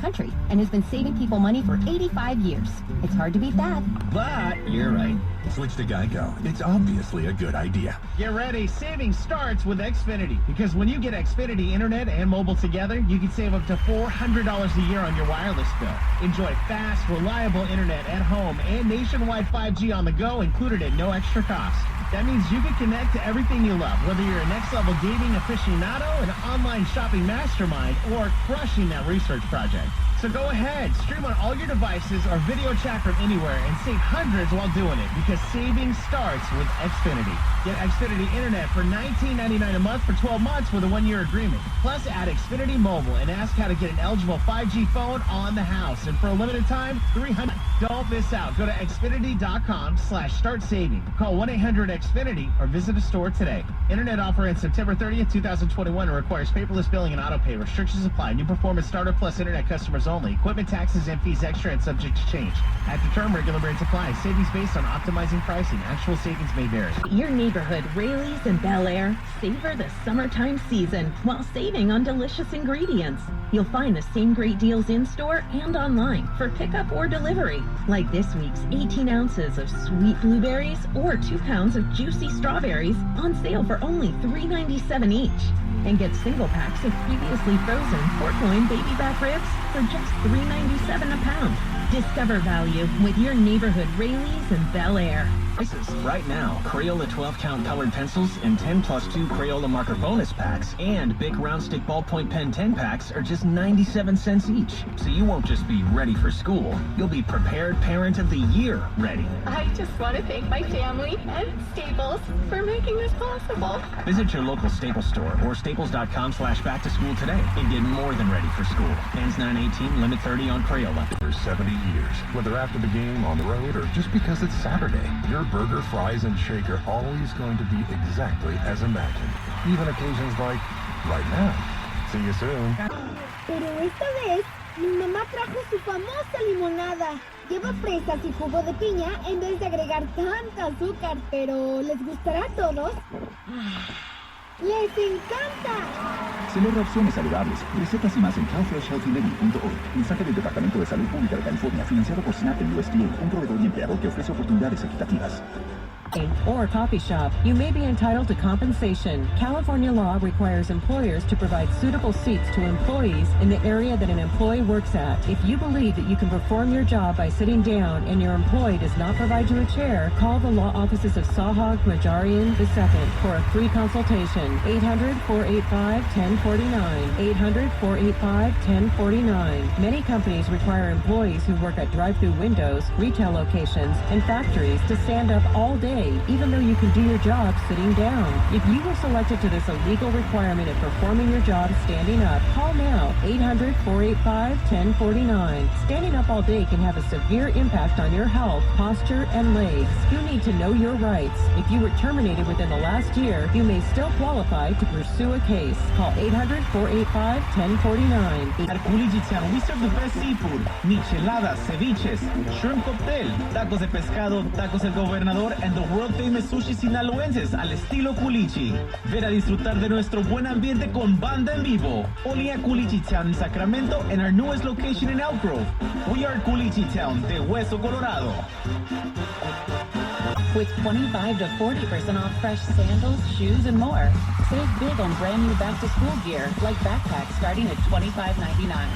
country and has been saving people money for 85 years. It's hard to beat that. But you're right. Switch to Geico. It's obviously a good idea. Get ready. Saving starts with Xfinity. Because when you get Xfinity Internet and mobile together, you can save up to $400 a year on your wireless bill. Enjoy fast, reliable internet at home and nationwide 5G on the go included at no extra cost. That means you can connect to everything you love, whether you're a next-level gaming aficionado, an online shopping mastermind, or crushing that research project. So go ahead, stream on all your devices or video chat from anywhere and save hundreds while doing it because saving starts with Xfinity. Get Xfinity Internet for $19.99 a month for 12 months with a 1-year agreement. Plus, add Xfinity Mobile and ask how to get an eligible 5G phone on the house. And for a limited time, $300. Don't miss out. Go to Xfinity.com/start saving. Call 1-800-XFINITY or visit a store today. Internet offer ends September 30th, 2021 and requires paperless billing and auto pay. Restrictions apply. New Performance Starter Plus Internet customers only. Equipment taxes and fees extra and subject to change. After term, regular rates apply. Savings based on optimizing pricing. Actual savings may vary. Your neighborhood Rayleigh's in Bel Air. Savor the summertime season while saving on delicious ingredients. You'll find the same great deals in-store and online for pickup or delivery. Like this week's 18 ounces of sweet blueberries or 2 pounds of juicy strawberries on sale for only $3.97 each. And get single packs of previously frozen pork loin baby back ribs for just $3.97 a pound. Discover value with your neighborhood Rayleigh's in Bel Air. Prices right now. Crayola 12-count colored pencils and 10+2 Crayola marker bonus packs and Bic round stick ballpoint pen 10 packs are just 97 cents each. So you won't just be ready for school. You'll be prepared parent of the year ready. I just want to thank my family and Staples for making this possible. Visit your local Staples store or staples.com/back to school today and get more than ready for school. Ends 9/18, limit 30 on Crayola. For 70 years, whether after the game, on the road, or just because it's Saturday, your burger, fries, and shake are always going to be exactly as imagined. Even occasions like right now. See you soon. Pero esta vez, mi mamá trajo su famosa limonada. Lleva fresas y jugo de piña en vez de agregar tanta azúcar, pero ¿les gustará a todos? ¡Les encanta! Celebra opciones saludables. Recetas y más en cowfreshhealthyliving.org. Mensaje del Departamento de Salud Pública de California, financiado por SNAP y USDA, un proveedor y empleador que ofrece oportunidades equitativas. Or coffee shop, you may be entitled to compensation. California law requires employers to provide suitable seats to employees in the area that an employee works at. If you believe that you can perform your job by sitting down and your employee does not provide you a chair, call the law offices of Sahag Majarian II for a free consultation. 800-485-1049. 800-485-1049. Many companies require employees who work at drive-through windows, retail locations, and factories to stand up all day, even though you can do your job sitting down. If you were selected to this illegal requirement of performing your job standing up, call now. 800-485-1049. Standing up all day can have a severe impact on your health, posture, and legs. You need to know your rights. If you were terminated within the last year, you may still qualify to pursue a case. Call 800-485-1049. At Coolidge Town, we serve the best seafood, micheladas, ceviches, shrimp cocktail, tacos de pescado, tacos del gobernador, and the world-famous sushi sinaloenses al estilo Coolidge. Ven a disfrutar de nuestro buen ambiente con banda en vivo. Only at Coolidge Town in Sacramento and our newest location in Elk Grove. We are Coolidge Town de Hueso Colorado. With 25 to 40% off fresh sandals, shoes, and more. Save big on brand new back-to-school gear, like backpacks starting at $25.99.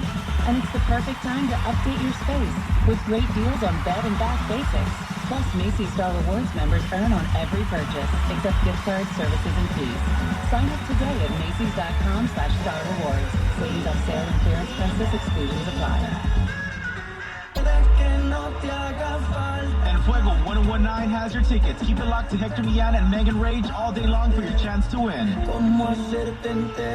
And it's the perfect time to update your space with great deals on bed and bath basics. Plus, Macy's Star Rewards members earn on every purchase, except gift cards, services, and fees. Sign up today at Macy's.com/Star Rewards. Savings on sale and clearance prices, exclusions apply. And Fuego 1019 has your tickets. Keep it locked to Hector Millán and Megan Rage all day long for your chance to win.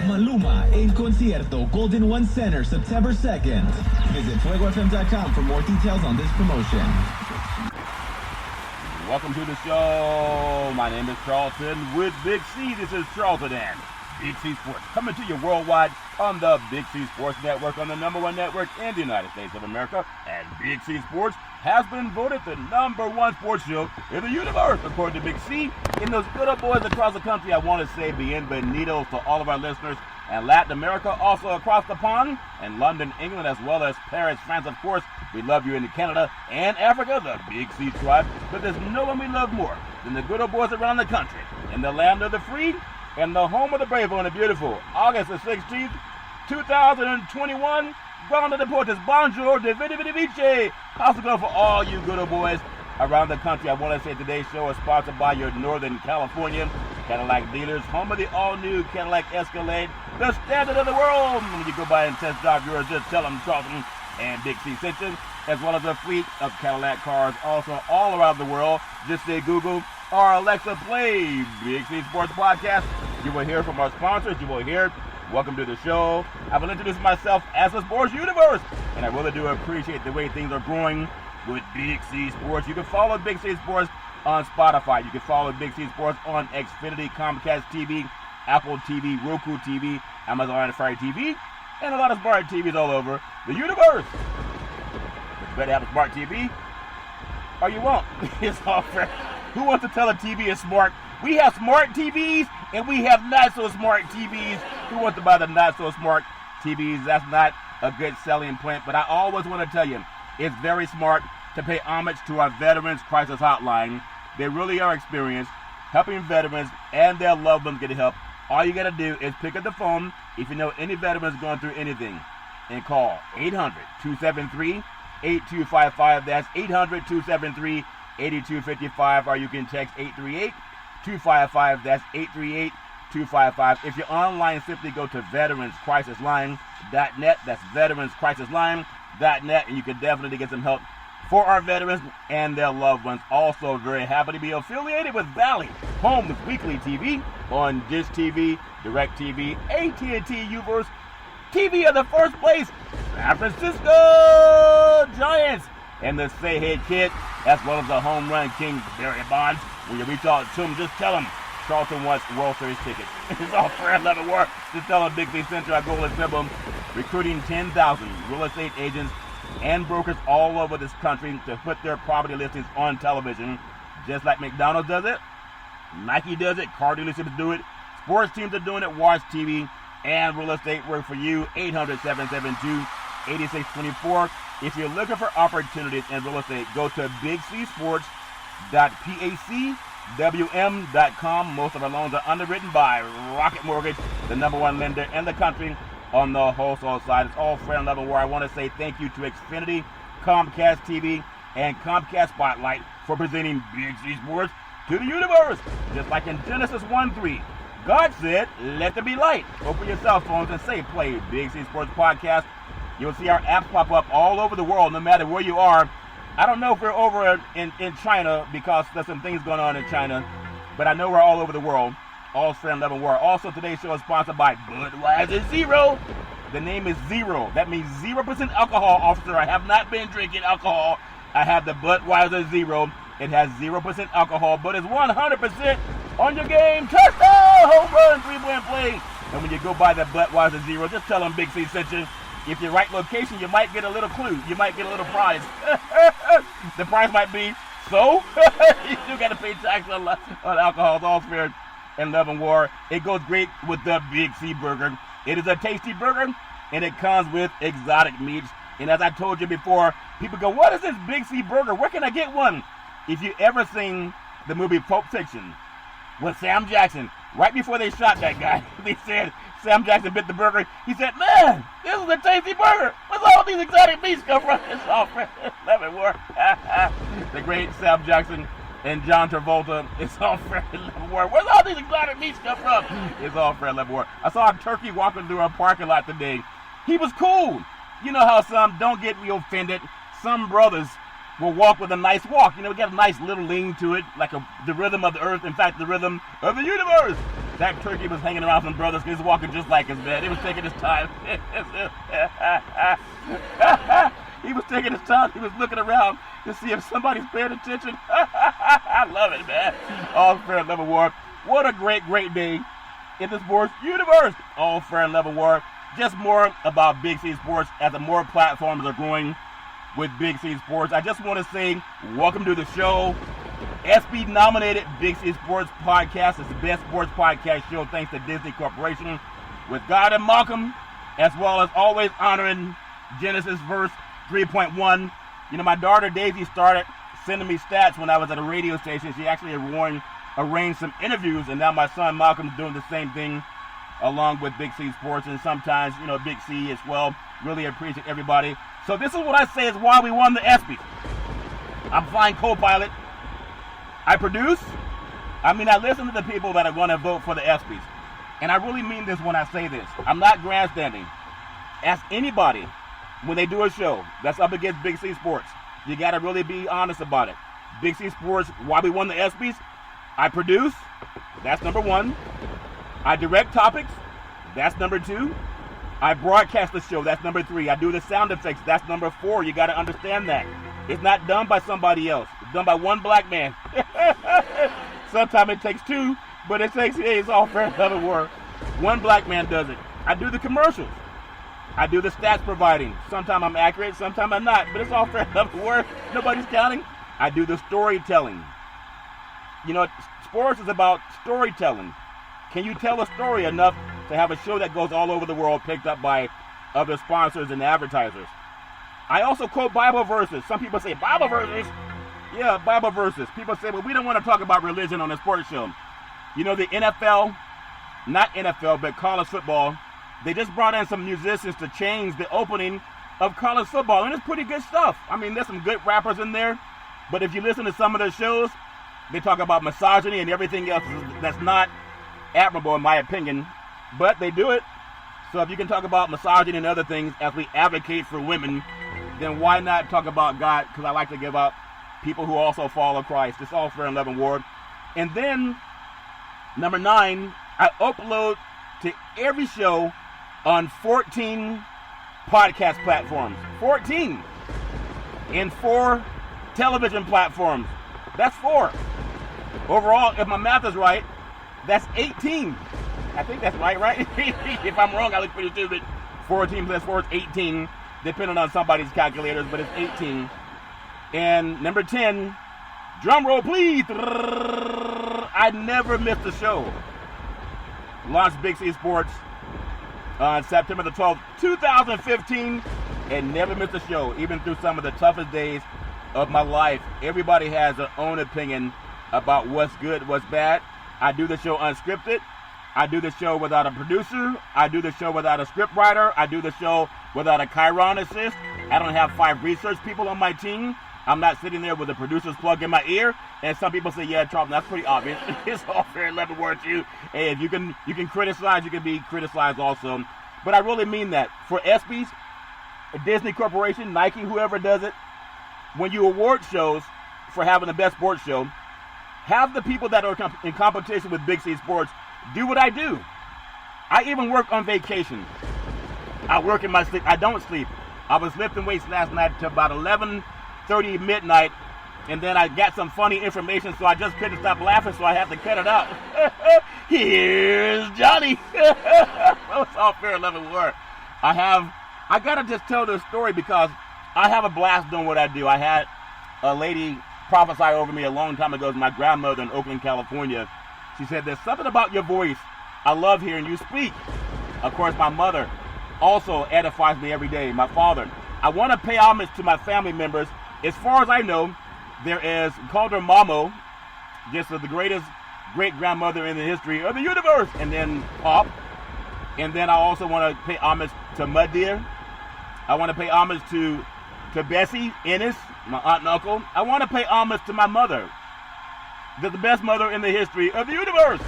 Maluma en concierto, Golden One Center, September 2nd. Visit FuegoFM.com for more details on this promotion. Welcome to the show. My name is Charlton with Big C. This is Charlton and Big C Sports coming to you worldwide on the Big C Sports Network, on the #1 network in the United States of America. And Big C Sports has been voted the #1 sports show in the universe, according to Big C. And those good old boys across the country, I want to say bienvenidos to all of our listeners and Latin America, also across the pond, and London, England, as well as Paris, France, of course. We love you in Canada and Africa, the Big C tribe, but there's no one we love more than the good old boys around the country, in the land of the free, and the home of the brave on the beautiful. August the 16th, 2021, Grande Deportes, bonjour, de vidi vidi vici. How's it going for all you good old boys around the country? I want to say today's show is sponsored by your Northern California Cadillac dealers, home of the all-new Cadillac Escalade, the standard of the world. When you go by and test drive yours, just tell them Charlton and Big C sent you, as well as a fleet of Cadillac cars also all around the world. Just say Google or Alexa, play Big C Sports Podcast. You will hear from our sponsors. You will hear welcome to the show. I will introduce myself as the Sports Universe, and I really do appreciate the way things are growing with Big C Sports. You can follow Big C Sports on Spotify. You can follow Big C Sports on Xfinity, Comcast TV, Apple TV, Roku TV, Amazon Fire TV, and a lot of smart TVs all over the universe. But you better have a smart TV, or you won't. It's all fair. Who wants to tell a TV is smart? We have smart TVs, and we have not so smart TVs. Who wants to buy the not so smart TVs? That's not a good selling point, but I always want to tell you, it's very smart to pay homage to our Veterans Crisis Hotline. They really are experienced, helping veterans and their loved ones get help. All you got to do is pick up the phone if you know any veterans going through anything, and call 800-273-8255. That's 800-273-8255, or you can text 838-255. That's 838-255. If you're online, simply go to veteranscrisisline.net. That's veteranscrisisline.net, and you can definitely get some help for our veterans and their loved ones. Also very happy to be affiliated with Valley, home with weekly TV on Dish TV, Direct TV, AT&T Uverse, TV of the first place, San Francisco Giants, and the Say Hey Kid, as well as the home run king, Barry Bonds. When you reach out to him, just tell him Charlton wants World Series tickets. It's all fair, love and war. Just tell him Big C Central, our goal is simple: recruiting 10,000 real estate agents and brokers all over this country to put their property listings on television, just like McDonald's does it, Nike does it, car dealerships do it, sports teams are doing it, watch TV, and real estate work for you. 800-772-8624. If you're looking for opportunities in real estate, go to bigcsports.pacwm.com. Most of our loans are underwritten by Rocket Mortgage, the #1 lender in the country on the wholesale side. It's all fair and level where I want to say thank you to Xfinity, Comcast TV, and Comcast Spotlight for presenting Big C Sports to the universe. Just like in Genesis 1:3, God said, let there be light. Open your cell phones and say, play Big C Sports Podcast. You'll see our apps pop up all over the world, no matter where you are. I don't know if we're over in China, because there's some things going on in China, but I know we're all over the world. All fair and level war. Also, today's show is sponsored by Budweiser Zero. The name is Zero. That means 0% alcohol, officer. I have not been drinking alcohol. I have the Budweiser Zero. It has 0% alcohol, but it's 100% on your game. Touchdown, home run, 3-point play. And when you go buy the Budweiser Zero, just tell them Big C sent you. If you're right location, you might get a little clue. You might get a little prize. The prize might be, so? You still got to pay tax on alcohol. It's all fair and love and war. It goes great with the Big C Burger. It is a tasty burger, and it comes with exotic meats. And as I told you before, people go, what is this Big C Burger? Where can I get one? If you ever seen the movie Pulp Fiction with Sam Jackson, right before they shot that guy, they said, Sam Jackson bit the burger. He said, man, this is a tasty burger. Where's all these exotic meats come from? It's all fair and love and war. The great Sam Jackson and John Travolta. It's all fair and love war. Where's all these exotic meats come from? It's all fair and love war. I saw a turkey walking through a parking lot today. He was cool. You know how some, don't get me offended, some brothers will walk with a nice walk. You know, we got a nice little lean to it, like the rhythm of the earth. In fact, the rhythm of the universe. That turkey was hanging around some brothers. He was walking just like his man. He was taking his time. He was taking his time. He was looking around to see if somebody's paying attention. I love it, man. All fair and level war. What a great, great day in the sports universe. All fair and level war. Just more about Big C Sports as the more platforms are growing with Big C Sports. I just want to say welcome to the show. Espy's nominated Big C Sports Podcast. It's the best sports podcast show thanks to Disney Corporation. with God and Malcolm, as well as always honoring Genesis verse 3.1. You know, my daughter Daisy started sending me stats when I was at a radio station. She actually arranged some interviews, and now my son Malcolm's doing the same thing along with Big C Sports, and sometimes, you know, Big C as well. Really appreciate everybody. So this is what I say is why we won the Espy's. I'm flying co-pilot. I produce. I listen to the people that are going to vote for the Espy's. And I really mean this when I say this. I'm not grandstanding. Ask anybody when they do a show that's up against Big C Sports. You got to really be honest about it. Big C Sports, why we won the Espy's? I produce. That's number one. I direct topics. That's number two. I broadcast the show. That's number three. I do the sound effects. That's number four. You got to understand that. It's not done by somebody else. It's done by one black man. Sometimes it takes two, but it's all fair enough and war. One black man does it. I do the commercials. I do the stats providing. Sometimes I'm accurate, sometimes I'm not, but it's all fair enough and war. Nobody's counting. I do the storytelling. You know, sports is about storytelling. Can you tell a story enough to have a show that goes all over the world, picked up by other sponsors and advertisers? I also quote Bible verses. Some people say, Bible verses? Yeah, Bible verses. People say, well, we don't want to talk about religion on a sports show. You know, the NFL, not NFL, but college football, they just brought in some musicians to change the opening of college football, and it's pretty good stuff. I mean, there's some good rappers in there, but if you listen to some of their shows, they talk about misogyny and everything else that's not admirable in my opinion, but they do it. So if you can talk about misogyny and other things as we advocate for women, then why not talk about God? Because I like to give up people who also follow Christ. It's all fair and love and war. And then, number 9, I upload to every show on 14 podcast platforms. 14! And 4 television platforms. That's 4. Overall, if my math is right, that's 18. I think that's right? If I'm wrong, I look pretty stupid. 14 plus 4 is 18, depending on somebody's calculators, but it's 18. And number 10, drum roll please. I never missed a show. Launched Big C Sports on September the 12th, 2015, and never missed a show, even through some of the toughest days of my life. Everybody has their own opinion about what's good, what's bad. I do the show unscripted. I do the show without a producer. I do the show without a script writer. I do the show without a Chiron assist. I don't have 5 research people on my team. I'm not sitting there with a producer's plug in my ear. And some people say, yeah, Charlton, that's pretty obvious. It's all fair and level word to you. Hey, if you can criticize, you can be criticized also. But I really mean that. For Espy's, Disney Corporation, Nike, whoever does it, when you award shows for having the best sports show, have the people that are in competition with Big C Sports do what I do. I even work on vacation. I work in my sleep. I don't sleep. I was lifting weights last night till about 11:30 midnight, and then I got some funny information, so I just couldn't stop laughing, so I had to cut it out. Here's Johnny. It's all fair, love and war. I gotta just tell this story because I have a blast doing what I do. I had a lady prophesy over me a long time ago. My grandmother in Oakland, California. She said, there's something about your voice I love hearing you speak. Of course, my mother also edifies me every day. My father. I want to pay homage to my family members. As far as I know, there is, called her Mamo, just the greatest great-grandmother in the history of the universe. And then Pop. And then I also want to pay homage to Mud Deer. I want to pay homage to Bessie, Ennis, my aunt and uncle. I want to pay homage to my mother, the best mother in the history of the universe.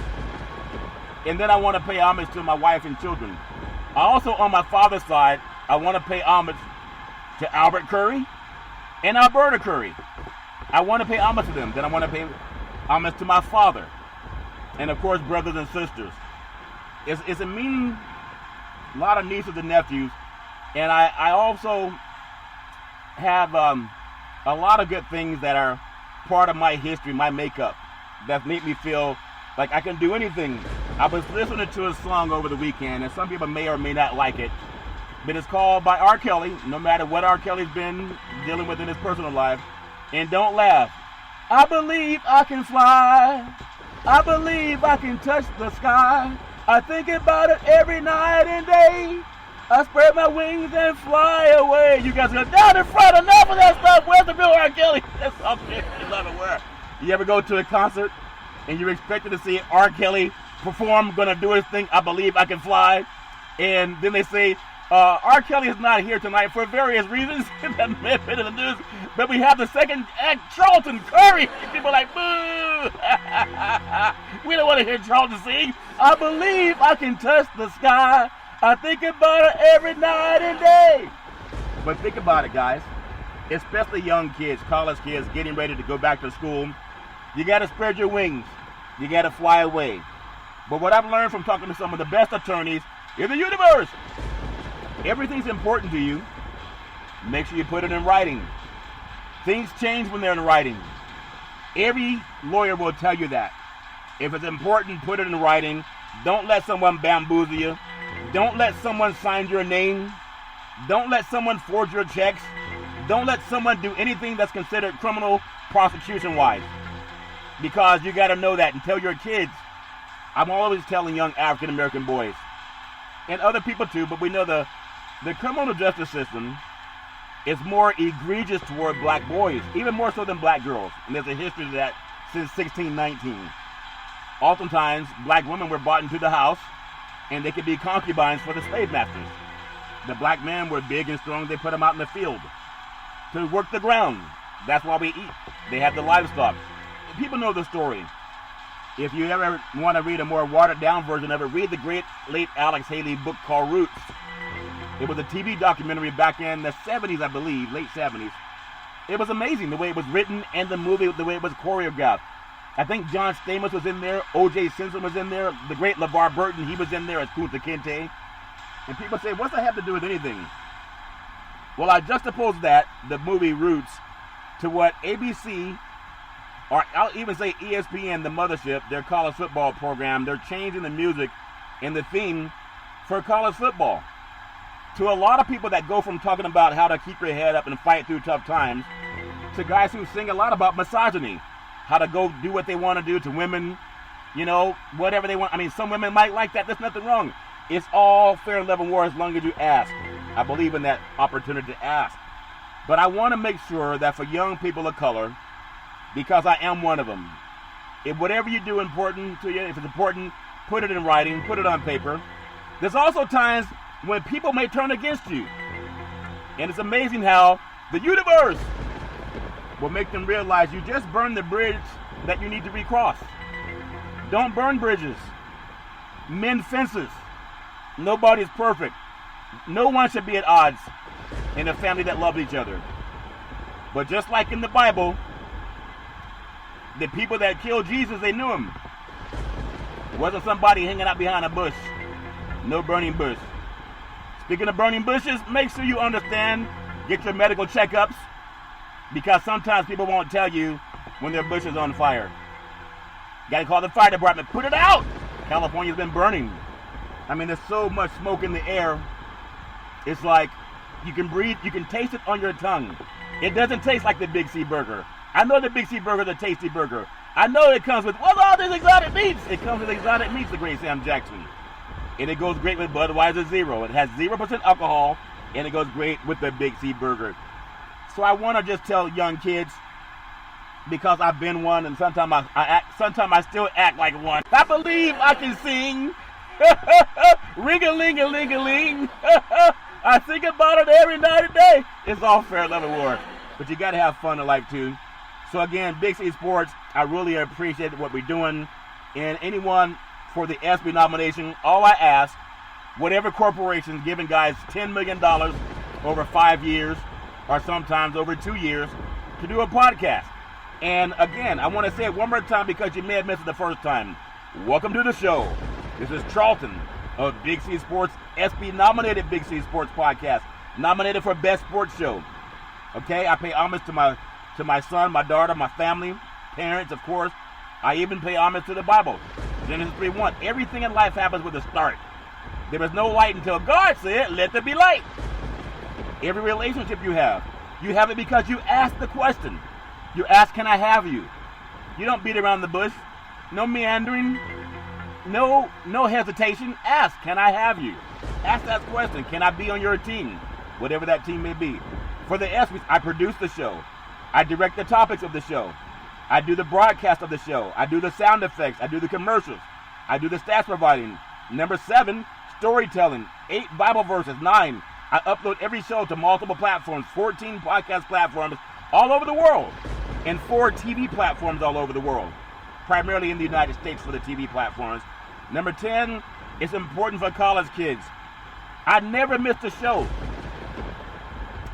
And then I want to pay homage to my wife and children. I also, on my father's side, I want to pay homage to Albert Curry and Alberta Curry. I want to pay homage to them. Then I want to pay homage to my father. And of course, brothers and sisters. It's a mean, a lot of nieces and nephews. And I also have a lot of good things that are part of my history, my makeup, that make me feel like I can do anything. I was listening to a song over the weekend, and some people may or may not like it, but it's called by R. Kelly, no matter what R. Kelly's been dealing with in his personal life. And don't laugh. I believe I can fly. I believe I can touch the sky. I think about it every night and day. I spread my wings and fly away. You guys go down in front. Enough of that stuff. Where's the real R. Kelly? That's something you love it. Where? You ever go to a concert and you're expected to see R. Kelly perform, gonna do his thing, I Believe I Can Fly, and then they say, R. Kelly is not here tonight for various reasons in the mid of the news, but we have the second act, Charlton Curry. People are like, boo! We don't want to hear Charlton sing. I believe I can touch the sky. I think about it every night and day. But think about it, guys. Especially young kids, college kids, getting ready to go back to school. You got to spread your wings. You got to fly away. But what I've learned from talking to some of the best attorneys in the universe, everything's important to you. Make sure you put it in writing. Things change when they're in writing. Every lawyer will tell you that. If it's important, put it in writing. Don't let someone bamboozle you. Don't let someone sign your name. Don't let someone forge your checks. Don't let someone do anything that's considered criminal prosecution-wise. Because you got to know that and tell your kids. I'm always telling young African-American boys, and other people too, but we know the criminal justice system is more egregious toward black boys, even more so than black girls. And there's a history to that since 1619. Oftentimes, black women were brought into the house, and they could be concubines for the slave masters. The black men were big and strong. They put them out in the field to work the ground. That's why we eat. They have the livestock. People know the story. If you ever want to read a more watered-down version of it, read the great late Alex Haley book called Roots. It was a TV documentary back in the 70s, I believe, late 70s. It was amazing the way it was written and the movie, the way it was choreographed. I think John Stamos was in there, O.J. Simpson was in there, the great LeVar Burton, he was in there as Kunta Kinte. And people say, what's that have to do with anything? Well, I juxtapose that, the movie Roots, to what ABC, or I'll even say ESPN, the mothership, their college football program, they're changing the music and the theme for college football. To a lot of people that go from talking about how to keep your head up and fight through tough times, to guys who sing a lot about misogyny, how to go do what they want to do to women, you know, whatever they want. I mean, some women might like that. There's nothing wrong. It's all fair and level war as long as you ask. I believe in that opportunity to ask. But I want to make sure that for young people of color, because I am one of them, if whatever you do important to you, if it's important, put it in writing, put it on paper. There's also times when people may turn against you. And it's amazing how the universe will make them realize you just burned the bridge that you need to recross. Don't burn bridges. Mend fences. Nobody's perfect. No one should be at odds in a family that loves each other. But just like in the Bible, the people that killed Jesus, they knew him. It wasn't somebody hanging out behind a bush. No burning bush. Speaking of burning bushes, make sure you understand, get your medical checkups, because sometimes people won't tell you when their bush is on fire. You gotta call the fire department, put it out! California's been burning. I mean, there's so much smoke in the air. It's like you can breathe, you can taste it on your tongue. It doesn't taste like the Big C burger. I know the Big C burger is a tasty burger. I know it comes with, what's all these exotic meats? It comes with exotic meats, the great Sam Jackson. And it goes great with Budweiser Zero. It has 0% alcohol, and it goes great with the Big C burger. So I want to just tell young kids, because I've been one, and sometimes I still act like one. I believe I can sing. Ring-a-ling-a-ling-a-ling. I think about it every night and day. It's all fair, love, and war. But you got to have fun in life, too. So, again, Big C Sports, I really appreciate what we're doing. And anyone for the Espy nomination, all I ask, whatever corporation's giving guys $10 million over 5 years, or sometimes over 2 years, to do a podcast. And, again, I want to say it one more time because you may have missed it the first time. Welcome to the show. This is Charlton of Big C Sports, Espy-nominated Big C Sports Podcast, nominated for Best Sports Show. Okay, I pay homage to my son, my daughter, my family, parents, of course. I even pay homage to the Bible. Genesis 3:1. Everything in life happens with a start. There is no light until God said, let there be light. Every relationship you have it because you ask the question. You ask, can I have you? You don't beat around the bush. No meandering. no hesitation. Ask, can I have you? Ask that question. Can I be on your team? Whatever that team may be. For the Espy's, I produce the show. I direct the topics of the show. I do the broadcast of the show. I do the sound effects. I do the commercials. I do the stats providing. Number 7, storytelling. 8, Bible verses. 9, I upload every show to multiple platforms. 14 podcast platforms all over the world. And 4 TV platforms all over the world. Primarily in the United States for the TV platforms. Number 10, it's important for college kids. I never missed a show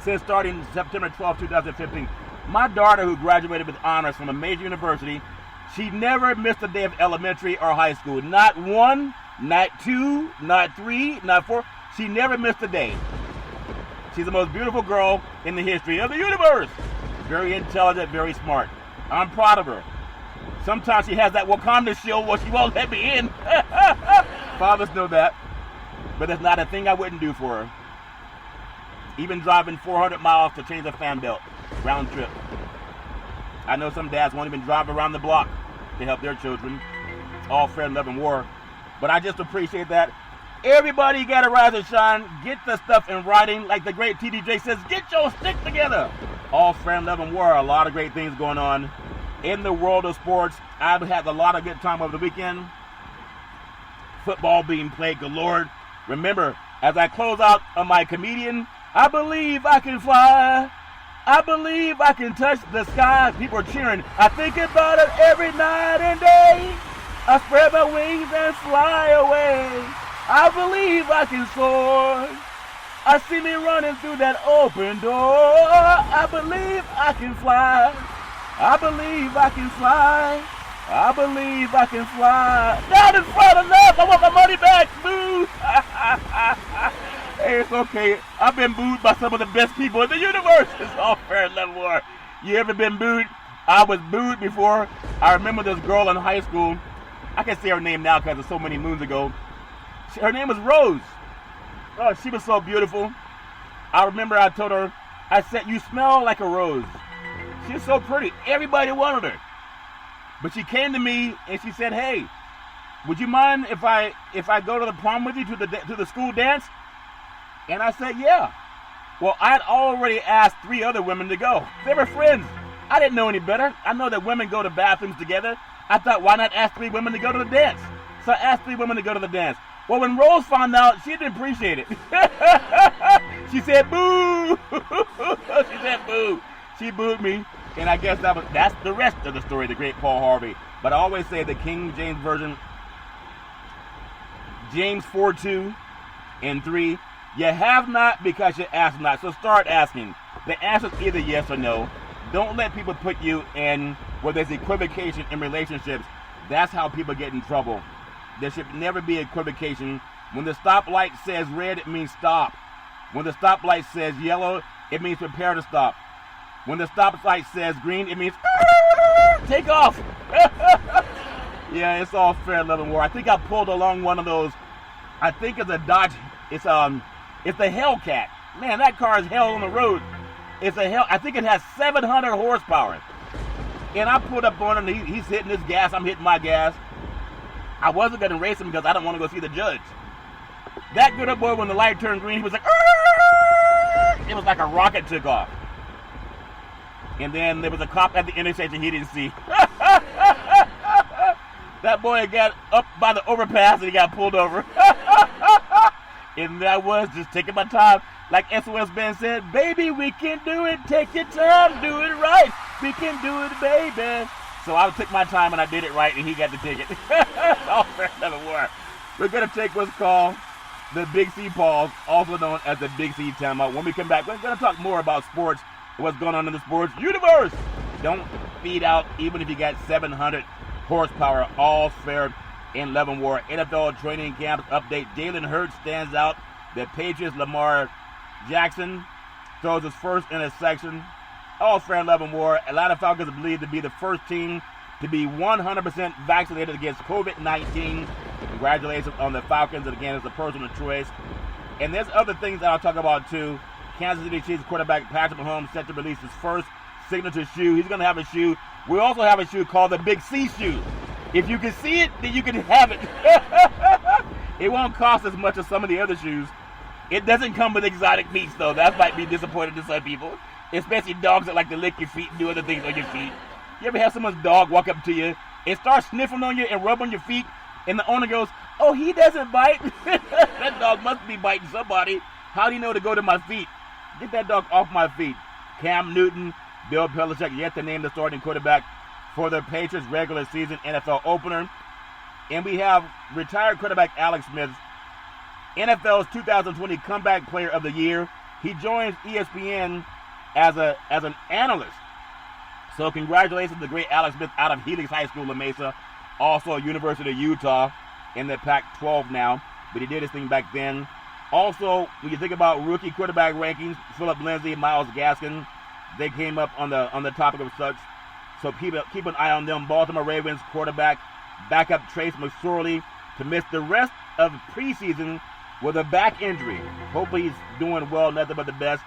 since starting September 12, 2015. My daughter, who graduated with honors from a major university, she never missed a day of elementary or high school. Not 1, not 2, not 3, not 4. She never missed a day. She's the most beautiful girl in the history of the universe. Very intelligent, very smart. I'm proud of her. Sometimes she has that Wakanda shield where she won't let me in. Fathers know that. But it's not a thing I wouldn't do for her. Even driving 400 miles to change a fan belt. Round trip. I know some dads won't even drive around the block to help their children. All fair and love and war. But I just appreciate that. Everybody got to rise and shine. Get the stuff in writing. Like the great TDJ says, get your stick together. All fair and love and war. A lot of great things going on in the world of sports. I've had a lot of good time over the weekend. Football being played galore. Remember, as I close out on my comedian, I believe I can fly. I believe I can touch the sky. People are cheering. I think about it every night and day. I spread my wings and fly away. I believe I can soar. I see me running through that open door. I believe I can fly. I believe I can fly. I believe I can fly. Not in front enough. I want my money back. Boo. Hey, it's okay. I've been booed by some of the best people in the universe. It's all fair and love war. You ever been booed? I was booed before. I remember this girl in high school. I can say her name now because it's so many moons ago. Her name was Rose. Oh, she was so beautiful. I remember I told her, I said, you smell like a rose. She's so pretty. Everybody wanted her. But she came to me and she said, hey, would you mind if I go to the prom with you to the school dance? And I said, yeah. Well, I'd already asked 3 other women to go. They were friends. I didn't know any better. I know that women go to bathrooms together. I thought, why not ask 3 women to go to the dance? So I asked 3 women to go to the dance. Well, when Rose found out, she didn't appreciate it. She said, boo. She said, boo. She booed me. And I guess that's the rest of the story, the great Paul Harvey. But I always say the King James Version, James 4:2 and 3, you have not because you ask not. So start asking. The answer is either yes or no. Don't let people put you in where there's equivocation in relationships. That's how people get in trouble. There should never be equivocation. When the stoplight says red, it means stop. When the stoplight says yellow, it means prepare to stop. When the stoplight says green, it means take off. Yeah, it's all fair, love, and war. I think I pulled along one of those. I think it's a Dodge. It's the Hellcat. Man, that car is hell on the road. It's a hell. I think it has 700 horsepower. And I pulled up on him. He's hitting his gas. I'm hitting my gas. I wasn't going to race him because I don't want to go see the judge. That good boy, when the light turned green, he was like, it was like a rocket took off. And then there was a cop at the intersection he didn't see. That boy got up by the overpass and he got pulled over. And I was just taking my time. Like SOS Ben said, baby, we can do it. Take your time. Do it right. We can do it, baby. So I took my time and I did it right and he got the ticket. All fair and war. We're going to take what's called the Big C Pause, also known as the Big C Timeout. When we come back, we're going to talk more about sports, what's going on in the sports universe. Don't feed out even if you got 700 horsepower. All fair in love and war. NFL training camps update. Jalen Hurts stands out. The Patriots' Lamar Jackson throws his first interception. All fair in love and war. Atlanta Falcons are believed to be the first team to be 100% vaccinated against COVID-19. Congratulations on the Falcons. And again, it's a personal choice. And there's other things that I'll talk about too. Kansas City Chiefs quarterback Patrick Mahomes set to release his first signature shoe. He's going to have a shoe. We also have a shoe called the Big C shoe. If you can see it, then you can have it. It won't cost as much as some of the other shoes. It doesn't come with exotic meats, though. That might be disappointing to some people, especially dogs that like to lick your feet and do other things on your feet. You ever have someone's dog walk up to you and start sniffing on you and rub on your feet, and the owner goes, "Oh, he doesn't bite." That dog must be biting somebody. How do you know to go to my feet? Get that dog off my feet. Cam Newton, Bill Belichick yet to name the starting quarterback for the Patriots regular season NFL opener. And we have retired quarterback Alex Smith, NFL's 2020 Comeback Player of the Year. He joins ESPN as an analyst. So congratulations to the great Alex Smith out of Helix High School, La Mesa, also University of Utah in the Pac-12 now, but he did his thing back then. Also, when you think about rookie quarterback rankings, Philip Lindsay, Myles Gaskin, they came up on the topic of such. So keep an eye on them. Baltimore Ravens quarterback backup Trace McSorley to miss the rest of preseason with a back injury. Hopefully he's doing well, nothing but the best.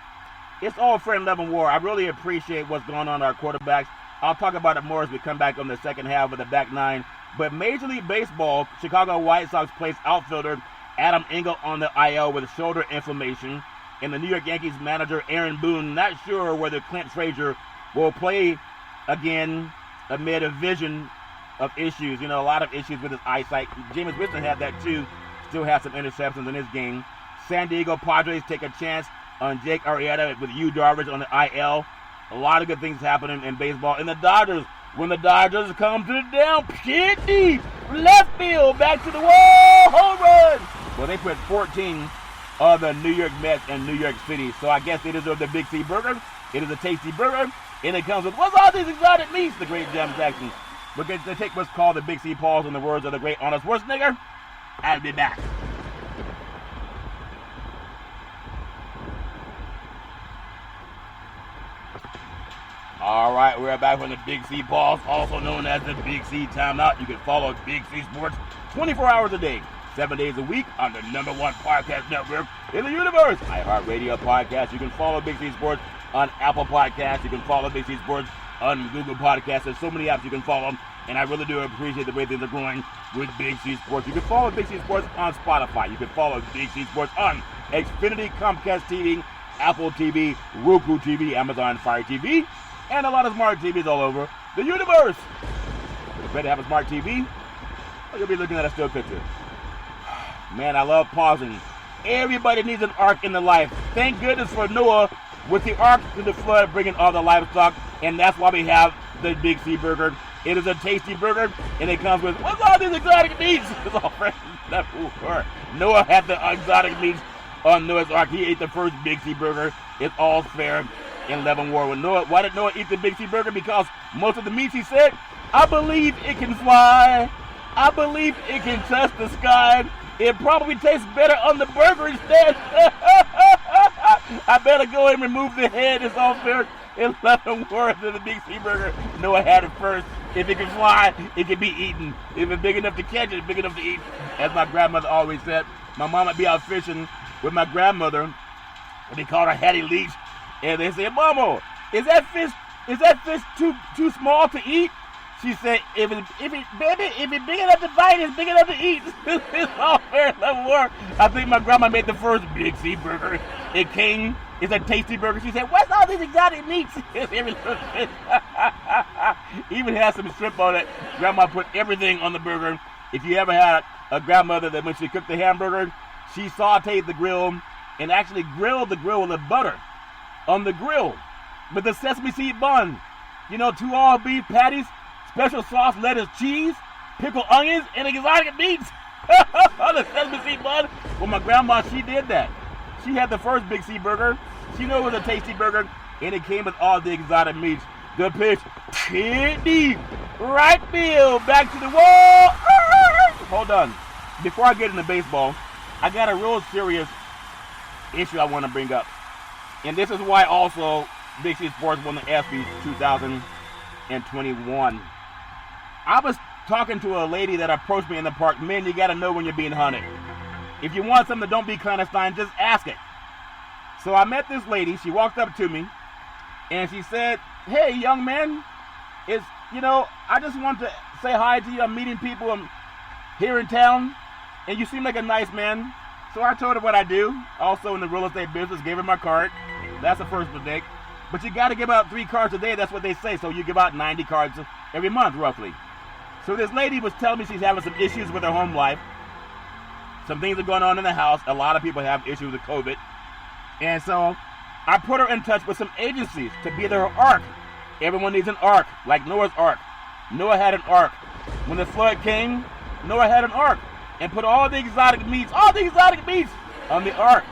It's all fair and love and war. I really appreciate what's going on with our quarterbacks. I'll talk about it more as we come back on the second half of the back nine. But Major League Baseball, Chicago White Sox placed outfielder Adam Engel on the IL with shoulder inflammation. And the New York Yankees manager Aaron Boone not sure whether Clint Frazier will play again amid a vision of issues. You know, a lot of issues with his eyesight. Jameis Winston had that too. Still has some interceptions in his game. San Diego Padres take a chance on Jake Arrieta with Yu Darvish on the IL. A lot of good things happening in baseball. And the Dodgers, when the Dodgers come to the down, hit deep, left field, back to the wall, home run. Well, they put 14 on the New York Mets and New York City. So I guess they deserve the Big C burger. It is a tasty burger. And it comes with, what's all these exotic meats? The great Jim Jackson. We're going to take what's called the Big C pause in the words of the great Arnold Schwarzenegger. I'll be back. All right, we're back from the Big C pause, also known as the Big C timeout. You can follow Big C Sports 24 hours a day, 7 days a week on the #1 podcast network in the universe, iHeartRadio podcast. You can follow Big C Sports on Apple Podcasts. You can follow Big C Sports on Google Podcasts. There's so many apps you can follow, and I really do appreciate the way things are growing with Big C Sports. You can follow Big C Sports on Spotify. You can follow Big C Sports on Xfinity, Comcast TV, Apple TV, Roku TV, Amazon Fire TV, and a lot of smart TVs all over the universe. If you better have a smart TV, or you'll be looking at a still picture. Man, I love pausing. Everybody needs an ark in their life. Thank goodness for Noah with the ark through the flood, bringing all the livestock, and that's why we have the Big C burger. It is a tasty burger, and it comes with, what's all these exotic meats? It's all fresh. Noah had the exotic meats on Noah's ark. He ate the first Big C burger. It's all fair in love and war with Noah. Why did Noah eat the Big C burger? Because most of the meats, he said, I believe it can fly. I believe it can touch the sky. It probably tastes better on the burger instead. I better go and remove the head. It's all fair in love and war to the Big C burger. Noah had it first. If it can fly, it can be eaten. If it's big enough to catch it, it's big enough to eat. As my grandmother always said, my mom would be out fishing with my grandmother, and they called her Hattie Leach. And they said, Mama, is that fish too small to eat? She said, if it's big enough to bite, it's big enough to eat. It's all fair level war. I think my grandma made the first Big C burger. It came, it's a tasty burger. She said, what's all these exotic meats? Even has some shrimp on it. Grandma put everything on the burger. If you ever had a grandmother that when she cooked the hamburger, she sauteed the grill and actually grilled the grill with the butter on the grill with the sesame seed bun. You know, 2 all beef patties, special sauce, lettuce, cheese, pickled onions, and exotic meats on the sesame seed bun. Well, my grandma, she did that. She had the first Big C burger. She knew it was a tasty burger, and it came with all the exotic meats. The pitch, hit deep, right field, back to the wall. Hold on. Before I get into baseball, I got a real serious issue I want to bring up. And this is why also Big C Sports won the Espy'S 2021. I was talking to a lady that approached me in the park. Man, you got to know when you're being hunted. If you want something, don't be clandestine, just ask it. So I met this lady. She walked up to me, and she said, hey, young man, I just want to say hi to you. I'm meeting people. I'm here in town, and you seem like a nice man. So I told her what I do. Also in the real estate business, gave her my card. That's the first mistake. But you got to give out 3 cards a day. That's what they say. So you give out 90 cards every month, roughly. So this lady was telling me she's having some issues with her home life. Some things are going on in the house. A lot of people have issues with COVID. And so I put her in touch with some agencies to be their ark. Everyone needs an ark, like Noah's ark. Noah had an ark. When the flood came, Noah had an ark and put all the exotic meats on the ark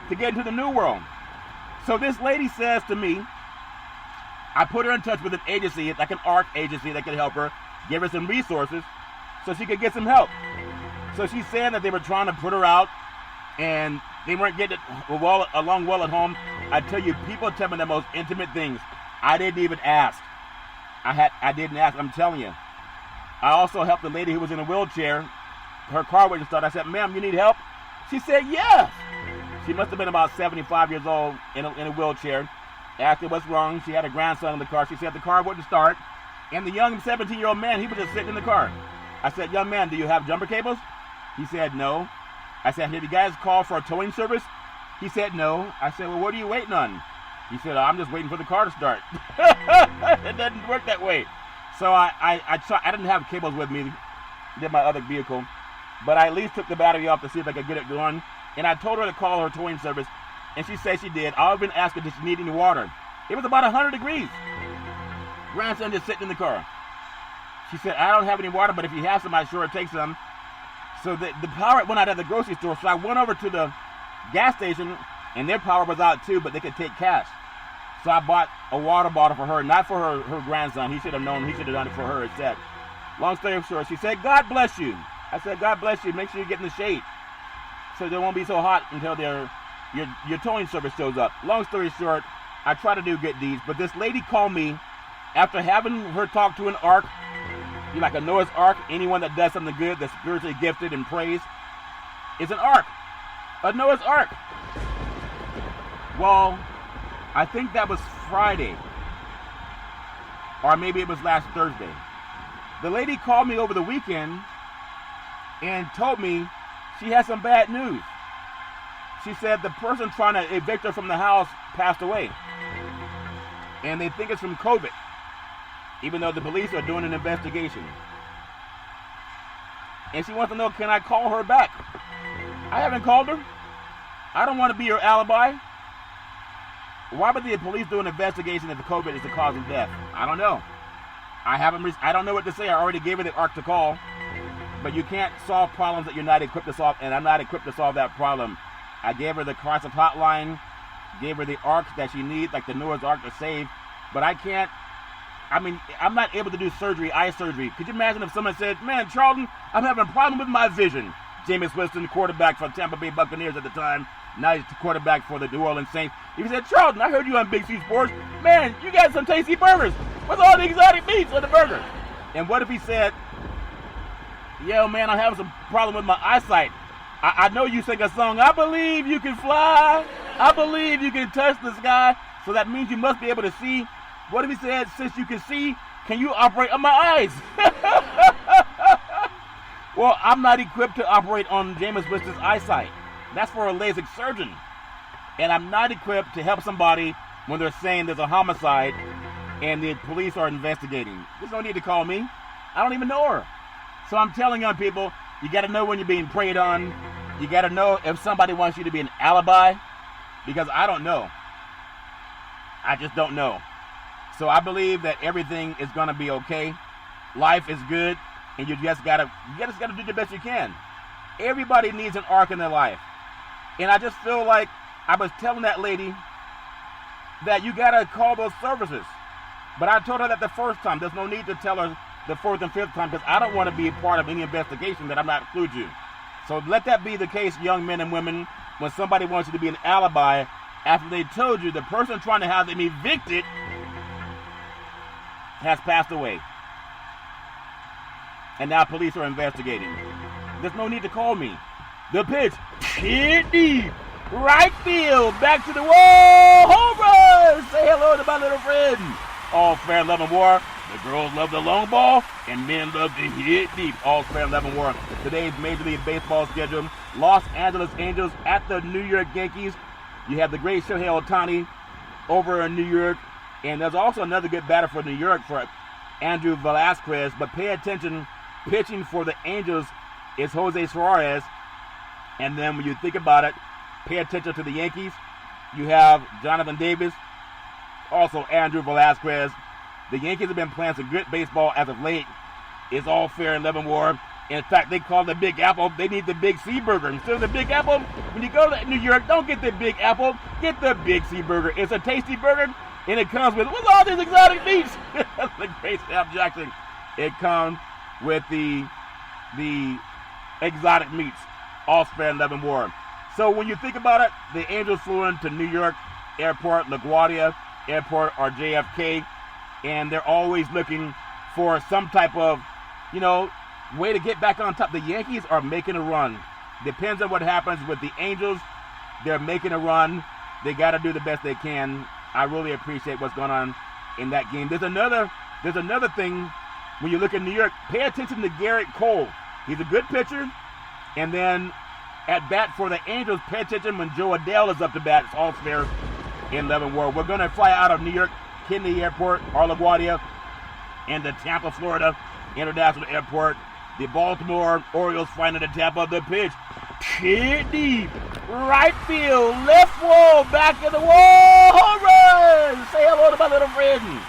to get into the new world. So this lady says to me, I put her in touch with an agency, like an ark agency that could help her, give her some resources so she could get some help. So she's saying that they were trying to put her out and they weren't getting along well at home. I tell you, people tell me the most intimate things. I didn't even ask. I didn't ask, I'm telling you. I also helped a lady who was in a wheelchair. Her car wouldn't start. I said, ma'am, you need help? She said, yes. She must have been about 75 years old in a wheelchair. Asked her what's wrong. She had a grandson in the car. She said the car wouldn't start. And the young 17-year-old man, he was just sitting in the car. I said, young man, do you have jumper cables? He said, no. I said, have you guys called for a towing service? He said, no. I said, well, what are you waiting on? He said, I'm just waiting for the car to start. It doesn't work that way. So I didn't have cables with me, did my other vehicle, but I at least took the battery off to see if I could get it going. And I told her to call her towing service, and she said she did. I've been asking if she needed any water. It was about 100 degrees. Grandson just sitting in the car. She said, I don't have any water, but if you have some, I'd sure take some. So the power went out at the grocery store, so I went over to the gas station, and their power was out too, but they could take cash. So I bought a water bottle for her, not for her grandson. He should have known. He should have done it for her instead. Long story short, she said, God bless you. I said, God bless you. Make sure you get in the shade so they won't be so hot until your towing service shows up. Long story short, I try to do good deeds, but this lady called me after having her talk to an ark, like a Noah's ark. Anyone that does something good, that's spiritually gifted and praised, is an ark, a Noah's ark. Well, I think that was Friday, or maybe it was last Thursday. The lady called me over the weekend and told me she had some bad news. She said the person trying to evict her from the house passed away, and they think it's from COVID, even though the police are doing an investigation. And she wants to know, can I call her back? I haven't called her. I don't want to be her alibi. Why would the police do an investigation if the COVID is the cause of death? I don't know. I don't know what to say. I already gave her the ark to call. But you can't solve problems that you're not equipped to solve, and I'm not equipped to solve that problem. I gave her the crisis hotline, gave her the arks that she needs, like the Noah's ark to save. But I'm not able to do surgery, eye surgery. Could you imagine if someone said, man, Charlton, I'm having a problem with my vision. Jameis Winston, quarterback for Tampa Bay Buccaneers at the time. Now he's the quarterback for the New Orleans Saints. He said, Charlton, I heard you on Big C Sports. Man, you got some tasty burgers. What's all the exotic meats on the burger? And what if he said, yo, man, I'm having some problem with my eyesight. I know you sing a song, I believe you can fly. I believe you can touch the sky. So that means you must be able to see. What if he said, since you can see, can you operate on my eyes? Well, I'm not equipped to operate on Jameis Winston's eyesight. That's for a LASIK surgeon. And I'm not equipped to help somebody when they're saying there's a homicide and the police are investigating. There's no need to call me. I don't even know her. So I'm telling young people, you got to know when you're being preyed on. You got to know if somebody wants you to be an alibi, because I don't know. I just don't know. So I believe that everything is going to be okay. Life is good, and you just got to do the best you can. Everybody needs an ark in their life. And I just feel like I was telling that lady that you got to call those services. But I told her that the first time. There's no need to tell her the fourth and fifth time, because I don't want to be a part of any investigation that I'm not include you. So let that be the case, young men and women, when somebody wants you to be an alibi after they told you the person trying to have them evicted has passed away. And now police are investigating. There's no need to call me. The pitch, hit deep, right field, back to the wall, home run! Say hello to my little friend. All fair and love and war. The girls love the long ball, and men love to hit deep. All fair and love and war. Today's Major League Baseball schedule. Los Angeles Angels at the New York Yankees. You have the great Shohei Ohtani over in New York. And there's also another good batter for New York for Andrew Velasquez. But pay attention, pitching for the Angels is Jose Suarez. And then when you think about it, pay attention to the Yankees. You have Jonathan Davis, also Andrew Velasquez. The Yankees have been playing some good baseball as of late. It's all fair and love and war. In fact, they call the Big Apple. They need the Big C Burger. Instead of the Big Apple, when you go to New York, don't get the Big Apple. Get the Big C Burger. It's a tasty burger, and it comes with all these exotic meats. That's the great Sam Jackson. It comes with the exotic meats. All fair and love and war. So when you think about it, the Angels flew into New York Airport, LaGuardia Airport, or JFK, and they're always looking for some type of, way to get back on top. The Yankees are making a run. Depends on what happens with the Angels. They're making a run. They got to do the best they can. I really appreciate what's going on in that game. There's another thing when you look at New York. Pay attention to Garrett Cole. He's a good pitcher. And then at bat for the Angels, pay attention when Joe Adele is up to bat. It's all fair in love and war. We're going to fly out of New York Kennedy Airport, or LaGuardia, and the Tampa, Florida International Airport. The Baltimore Orioles flying into Tampa. The pitch, hit deep, right field, left wall, back in the wall, home run! Say hello to my little friend.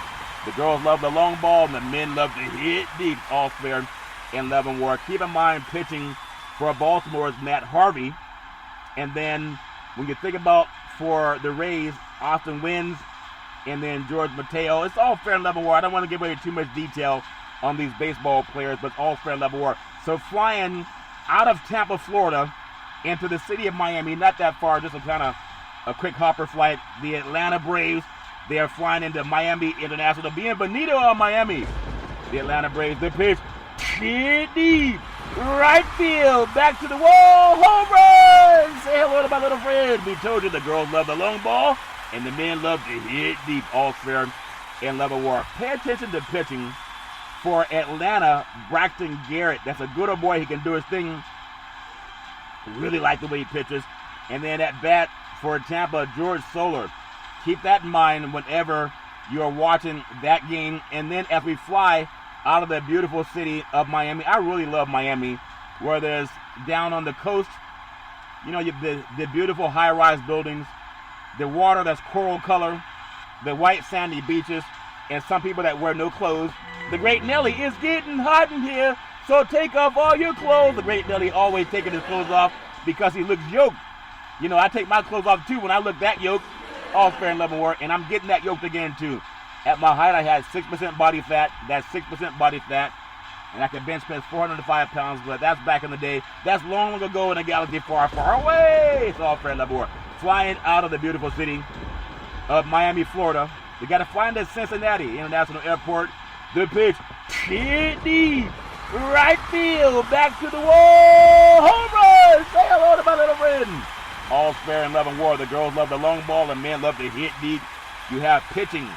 The girls love the long ball, and the men love to hit deep. All fair in love and war. Keep in mind, pitching for Baltimore is Matt Harvey. And then when you think about for the Rays, Austin Wynns, and then George Mateo, it's all fair and love and war. I don't want to give away too much detail on these baseball players, but all fair and love and war. So flying out of Tampa, Florida, into the city of Miami, not that far, just a quick hopper flight. The Atlanta Braves, they are flying into Miami International. They'll be in Bonito, Miami. The Atlanta Braves, the pitch, hit deep, right field, back to the wall, home run! Say hello to my little friend. We told you the girls love the long ball, and the men love to hit deep. All fair and love and war. Pay attention to pitching for Atlanta, Braxton Garrett. That's a good old boy. He can do his thing. Really like the way he pitches. And then at bat for Tampa, George Soler. Keep that in mind whenever you're watching that game. And then as we fly out of the beautiful city of Miami, I really love Miami, where there's down on the coast, the beautiful high-rise buildings, the water that's coral color, the white sandy beaches, and some people that wear no clothes. The great Nelly, is getting hot in here, so take off all your clothes. The great Nelly always taking his clothes off because he looks yoked. I take my clothes off too when I look that yoked. All fair and love and war, and I'm getting that yoked again too. At my height, I had 6% body fat. That's 6% body fat, and I could bench press 405 pounds, but that's back in the day. That's long, long ago in a galaxy far, far away. It's all fair and love and war. Flying out of the beautiful city of Miami, Florida, we got to fly into Cincinnati International Airport. The pitch, hit deep, right field, back to the wall, home run! Say hello to my little friend. All fair and love and war. The girls love the long ball, and men love to hit deep. You have pitching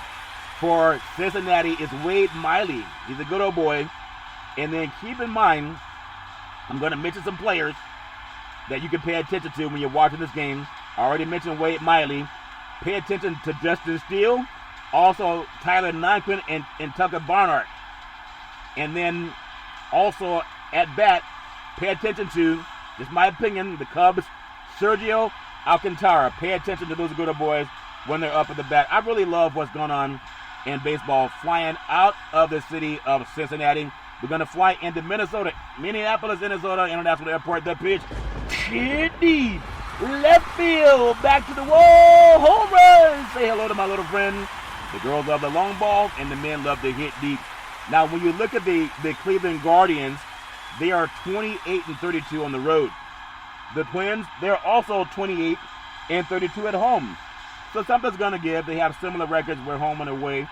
for Cincinnati is Wade Miley. He's a good old boy. And then keep in mind, I'm going to mention some players that you can pay attention to when you're watching this game. I already mentioned Wade Miley. Pay attention to Justin Steele. Also, Tyler Naquin and Tucker Barnhart. And then also at bat, pay attention to, just my opinion, the Cubs, Sergio Alcantara. Pay attention to those good old boys when they're up at the bat. I really love what's going on in baseball. Flying out of the city of Cincinnati. We're going to fly into Minnesota, Minneapolis, Minnesota International Airport. The pitch, hit deep, left field, back to the wall, home run! Say hello to my little friend. The girls love the long ball, and the men love to hit deep. Now, when you look at the Cleveland Guardians, they are 28-32 on the road. The Twins, they're also 28-32 at home. So something's going to give. They have similar records. We're home and away.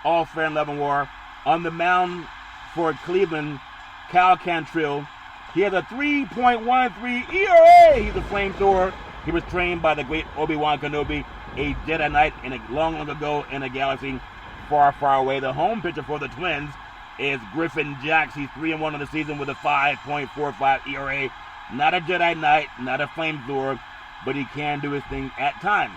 All fair and love and war. On the mound for Cleveland, Cal Cantrell. He has a 3.13 ERA. He's a flamethrower. He was trained by the great Obi-Wan Kenobi, a Jedi Knight long, long ago in a galaxy far, far away. The home pitcher for the Twins is Griffin Jacks. He's 3-1 on the season with a 5.45 ERA. Not a Jedi Knight, not a flamethrower, but he can do his thing at times.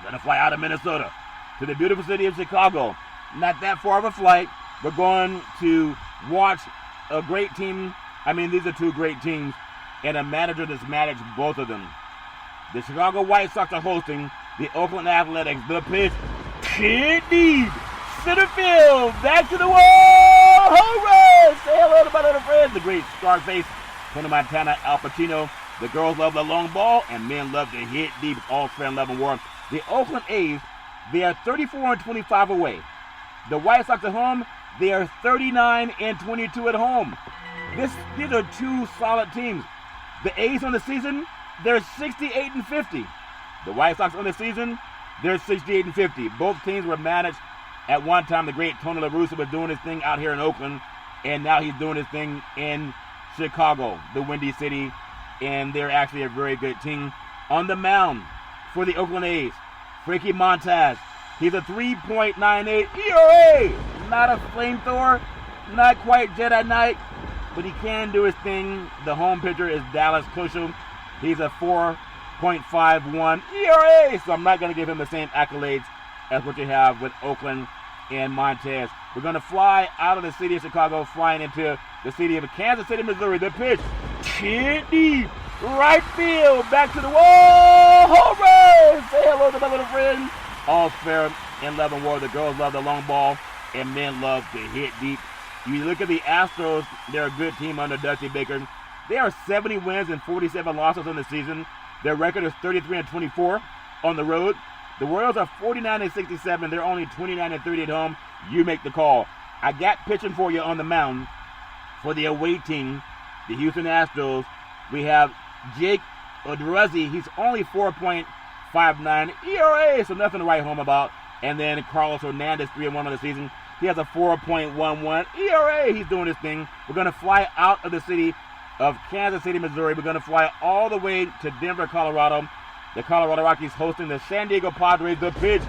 Gonna fly out of Minnesota to the beautiful city of Chicago. Not that far of a flight. We're going to watch a great team. I mean, these are two great teams, and a manager that's managed both of them. The Chicago White Sox are hosting the Oakland Athletics. The pitch, hit deep, center field, back to the wall, home run! Say hello to my little friend, the great Scarface, Tony Montana, Al Pacino. The girls love the long ball, and men love to hit deep. All fan love and war. The Oakland A's, they are 34-25 away. The White Sox at home, they are 39-22 at home. These are two solid teams. The A's on the season, they're 68-50. The White Sox on the season, they're 68-50. Both teams were managed at one time. The great Tony La Russa was doing his thing out here in Oakland, and now he's doing his thing in Chicago, the Windy City, and they're actually a very good team. On the mound for the Oakland A's, Frankie Montas. He's a 3.98 ERA. Not a flamethrower, not quite Jedi Knight, but he can do his thing. The home pitcher is Dallas Keuchel. He's a 4.51 ERA, so I'm not going to give him the same accolades as what you have with Oakland and Montez. We're going to fly out of the city of Chicago, flying into the city of Kansas City, Missouri. The pitch, hit deep, right field, back to the wall, home run! Say hello to my little friend. All's fair in love and war. The girls love the long ball, and men love to hit deep. You look at the Astros, they're a good team under Dusty Baker. They are 70 wins and 47 losses on the season. Their record is 33-24 on the road. The Royals are 49-67. They're only 29-30 at home. You make the call. I got pitching for you on the mound for the away team, the Houston Astros. We have Jake Odorizzi. He's only 4.59 ERA, so nothing to write home about. And then Carlos Hernandez, 3-1 on the season. He has a 4.11 ERA. He's doing his thing. We're going to fly out of the city of Kansas City, Missouri. We're going to fly all the way to Denver, Colorado. The Colorado Rockies hosting the San Diego Padres. The pitch,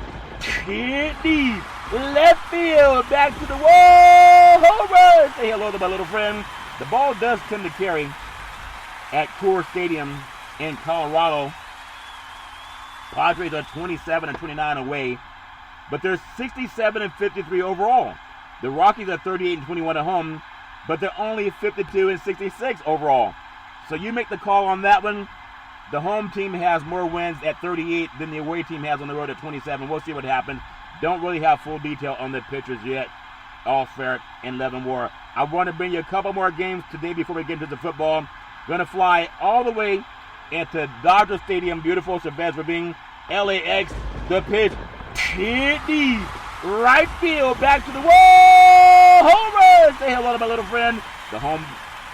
hit deep, left field, back to the wall, home run! Say hello to my little friend. The ball does tend to carry at Coors Stadium in Colorado. Padres are 27-29 away, but they're 67-53 overall. The Rockies are 38-21 at home, but they're only 52-66 overall. So you make the call on that one. The home team has more wins at 38 than the away team has on the road at 27. We'll see what happens. Don't really have full detail on the pitchers yet. All fair in love and war. I want to bring you a couple more games today before we get into the football. Going to fly all the way into Dodger Stadium, beautiful Chavez Ravine, LAX. The pitch, hit deep, right field, back to the wall, home run! Say hello to my little friend. The home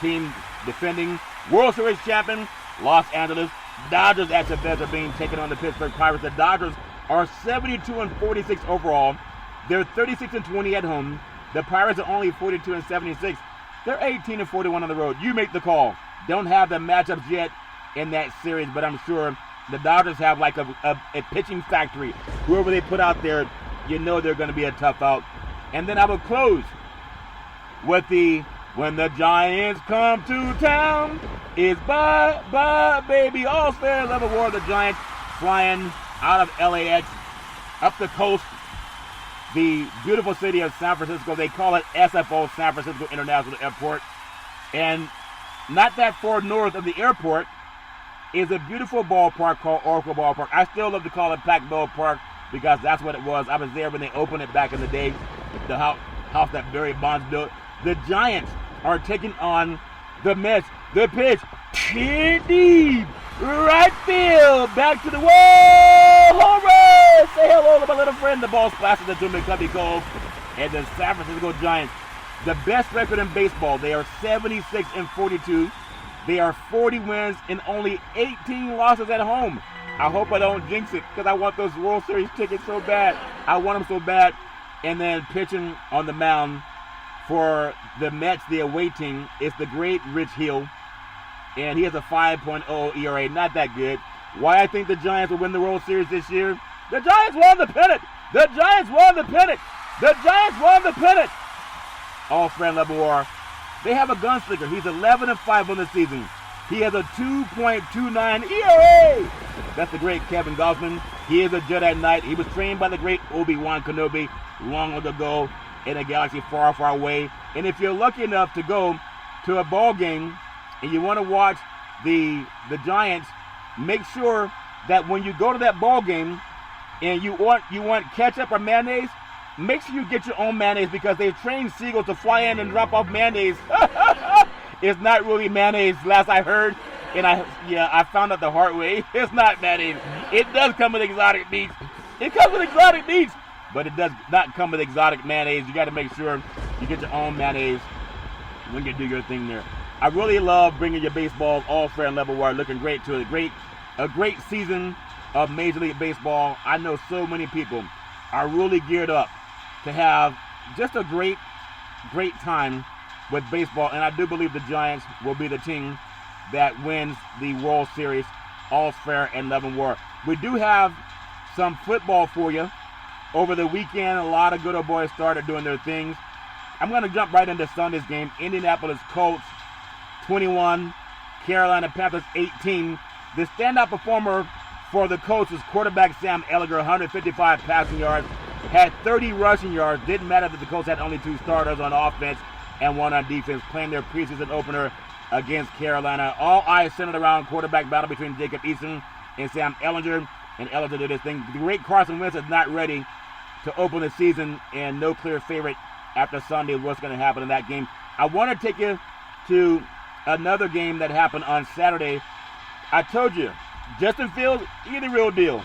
team defending World Series champion, Los Angeles Dodgers at Chavez Ravine, taking on the Pittsburgh Pirates. The Dodgers are 72-46 overall. They're 36-20 at home. The Pirates are only 42-76. They're 18-41 on the road. You make the call. Don't have the matchups yet in that series, but I'm sure the Dodgers have like a pitching factory. Whoever they put out there, you know they're going to be a tough out. And then I will close with the when the Giants come to town, it's bye, baby. All fair level war. The Giants flying out of LAX up the coast, the beautiful city of San Francisco. They call it SFO, San Francisco International Airport. And not that far north of the airport is a beautiful ballpark called Oracle Ballpark. I still love to call it Pac-Bell Park because that's what it was. I was there when they opened it back in the day, the house that Barry Bonds built. The Giants are taking on the Mets. The pitch, hit deep, right field, back to the wall, home run! Say hello to my little friend. The ball splashes into McCovey Cove. And the San Francisco Giants, the best record in baseball. They are 76-42. They are 40 wins and only 18 losses at home. I hope I don't jinx it because I want those World Series tickets so bad. I want them so bad. And then pitching on the mound for the Mets, the away team, is the great Rich Hill. And he has a 5.0 ERA. Not that good. Why I think the Giants will win the World Series this year? The Giants won the pennant. The Giants won the pennant. The Giants won the pennant. All-Fran Lemoir. They have a gunslinger. He's 11-5 on the season. He has a 2.29 ERA. That's the great Kevin Gossman. He is a Jedi Knight. He was trained by the great Obi-Wan Kenobi long ago in a galaxy far, far away. And if you're lucky enough to go to a ball game and you want to watch the Giants, make sure that when you go to that ball game and you want ketchup or mayonnaise, make sure you get your own mayonnaise, because they've trained seagulls to fly in and drop off mayonnaise. It's not really mayonnaise, last I heard, and I found out the hard way. It's not mayonnaise. It does come with exotic meats. It comes with exotic meats, but it does not come with exotic mayonnaise. You got to make sure you get your own mayonnaise when you do your thing there. I really love bringing your baseball all-Fran Lemoir, looking great to a great season of Major League Baseball. I know so many people are really geared up to have just a great time with baseball, and I do believe the Giants will be the team that wins the World Series, All-Star and Lemoir. We do have some football for you. Over the weekend, a lot of good old boys started doing their things. I'm going to jump right into Sunday's game. Indianapolis Colts 21, Carolina Panthers 18. The standout performer for the Colts is quarterback Sam Ehlinger, 155 passing yards, had 30 rushing yards. Didn't matter that the Colts had only 2 starters on offense and 1 on defense, playing their preseason opener against Carolina. All eyes centered around quarterback battle between Jacob Eason and Sam Ehlinger, and Ehlinger did his thing. The great Carson Wentz is not ready to open the season, and no clear favorite after Sunday what's going to happen in that game. I want to take you to another game that happened on Saturday. I told you, Justin Fields, he's the real deal.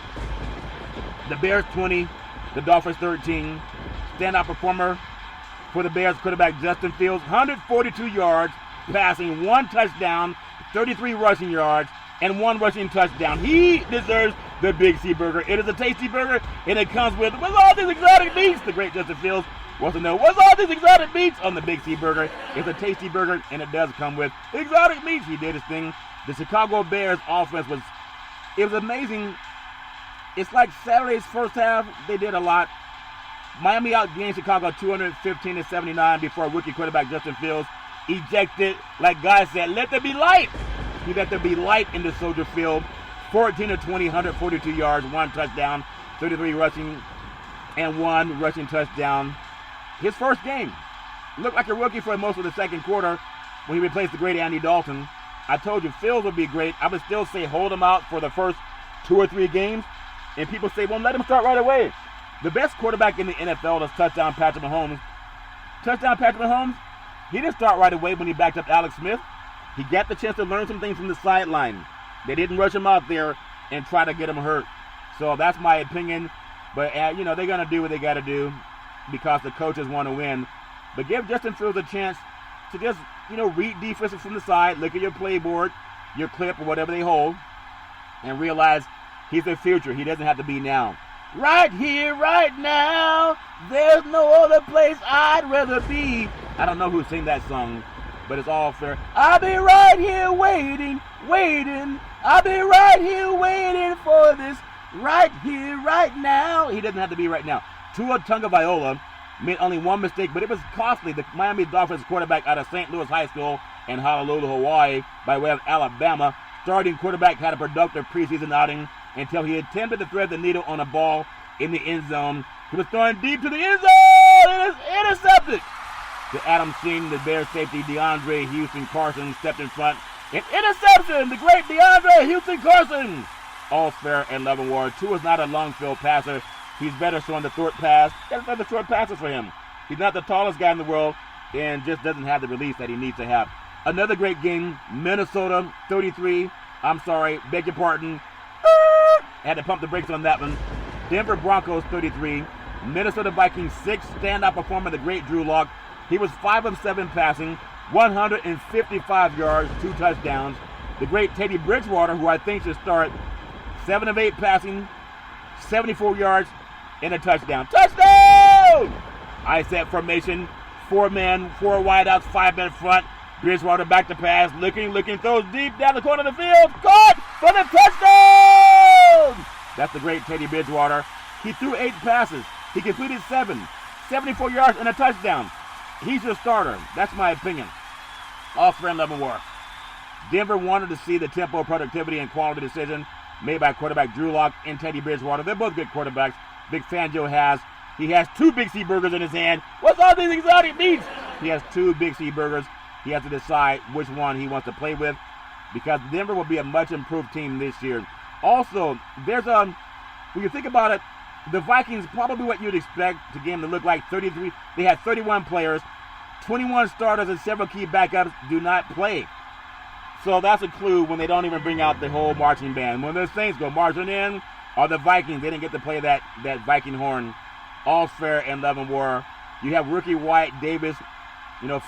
The Bears 20, the Dolphins 13. Standout performer for the Bears quarterback Justin Fields, 142 yards passing, 1 touchdown, 33 rushing yards, and 1 rushing touchdown. He deserves the Big C burger. It is a tasty burger, and it comes with all these exotic meats. The great Justin Fields wants to know, what's all these exotic meats on the Big C burger? It's a tasty burger, and it does come with exotic meats. He did his thing. The Chicago Bears offense was amazing. It's like Saturday's first half, they did a lot. Miami outgained Chicago 215-79 before rookie quarterback Justin Fields ejected. Like guys said, let there be light. He let there be light in the Soldier Field. 14-20, 142 yards, 1 touchdown, 33 rushing, and 1 rushing touchdown. His first game. Looked like a rookie for most of the second quarter when he replaced the great Andy Dalton. I told you Fields would be great. I would still say hold him out for the first 2 or 3 games. And people say, well, let him start right away. The best quarterback in the NFL is touchdown Patrick Mahomes. Touchdown Patrick Mahomes, he didn't start right away when he backed up Alex Smith. He got the chance to learn some things from the sideline. They didn't rush him out there and try to get him hurt. So that's my opinion. But, they're going to do what they got to do because the coaches want to win. But give Justin Fields a chance to just, read defenses from the side, look at your playboard, your clip, or whatever they hold, and realize he's the future. He doesn't have to be now. Right here, right now, there's no other place I'd rather be. I don't know who sing that song, but it's all fair. I'll be right here waiting. I'll be right here waiting for this. Right here, right now. He doesn't have to be right now. Tua Tagovailoa made only 1 mistake, but it was costly. The Miami Dolphins quarterback out of St. Louis High School in Honolulu, Hawaii, by way of Alabama, starting quarterback had a productive preseason outing until he attempted to thread the needle on a ball in the end zone. He was throwing deep to the end zone, and it's intercepted. To Adam Singh, the Bears safety DeAndre Houston Carson stepped in front. An interception, the great DeAndre Houston Carson. All-Star and Lemoir. Tua is not a long field passer. He's better throwing the short pass. That's not the short passes for him. He's not the tallest guy in the world and just doesn't have the release that he needs to have. Another great game, Minnesota 33. Beg your pardon. Had to pump the brakes on that one. Denver Broncos 33. Minnesota Vikings 6. Standout performer, the great Drew Lock. He was 5 of 7 passing, 155 yards, 2 touchdowns. The great Teddy Bridgewater, who I think should start, 7 of 8 passing, 74 yards, and a touchdown. Touchdown! I set formation, 4 men, 4 wideouts, 5 men front. Bridgewater back to pass, looking, throws deep down the corner of the field. Caught for the touchdown! That's the great Teddy Bridgewater. He threw 8 passes. He completed 7 74 yards and a touchdown. He's your starter. That's my opinion. All-fair and level war. Denver wanted to see the tempo, productivity, and quality decision made by quarterback Drew Lock and Teddy Bridgewater. They're both good quarterbacks. Big Fangio has. He has 2 Big C burgers in his hand. What's all these exotic meats? He has 2 Big C burgers. He has to decide which one he wants to play with because Denver will be a much improved team this year. Also, there's when you think about it, the Vikings, probably what you'd expect the game to look like. 33. They had 31 players, 21 starters, and several key backups do not play. So that's a clue when they don't even bring out the whole marching band. When the Saints go marching in, or the Vikings, they didn't get to play that Viking horn. All fair and love and war. You have rookie Wyatt Davis,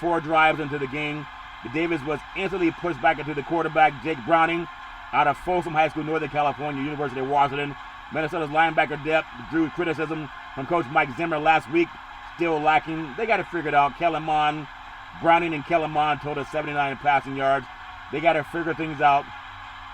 4 drives into the game. Davis was instantly pushed back into the quarterback, Jake Browning, out of Folsom High School, Northern California, University of Washington. Minnesota's linebacker depth drew criticism from Coach Mike Zimmer last week. Still lacking. They got to figure it out. Kellen Mond, Browning and Kellen Mond totaled 79 passing yards. They got to figure things out,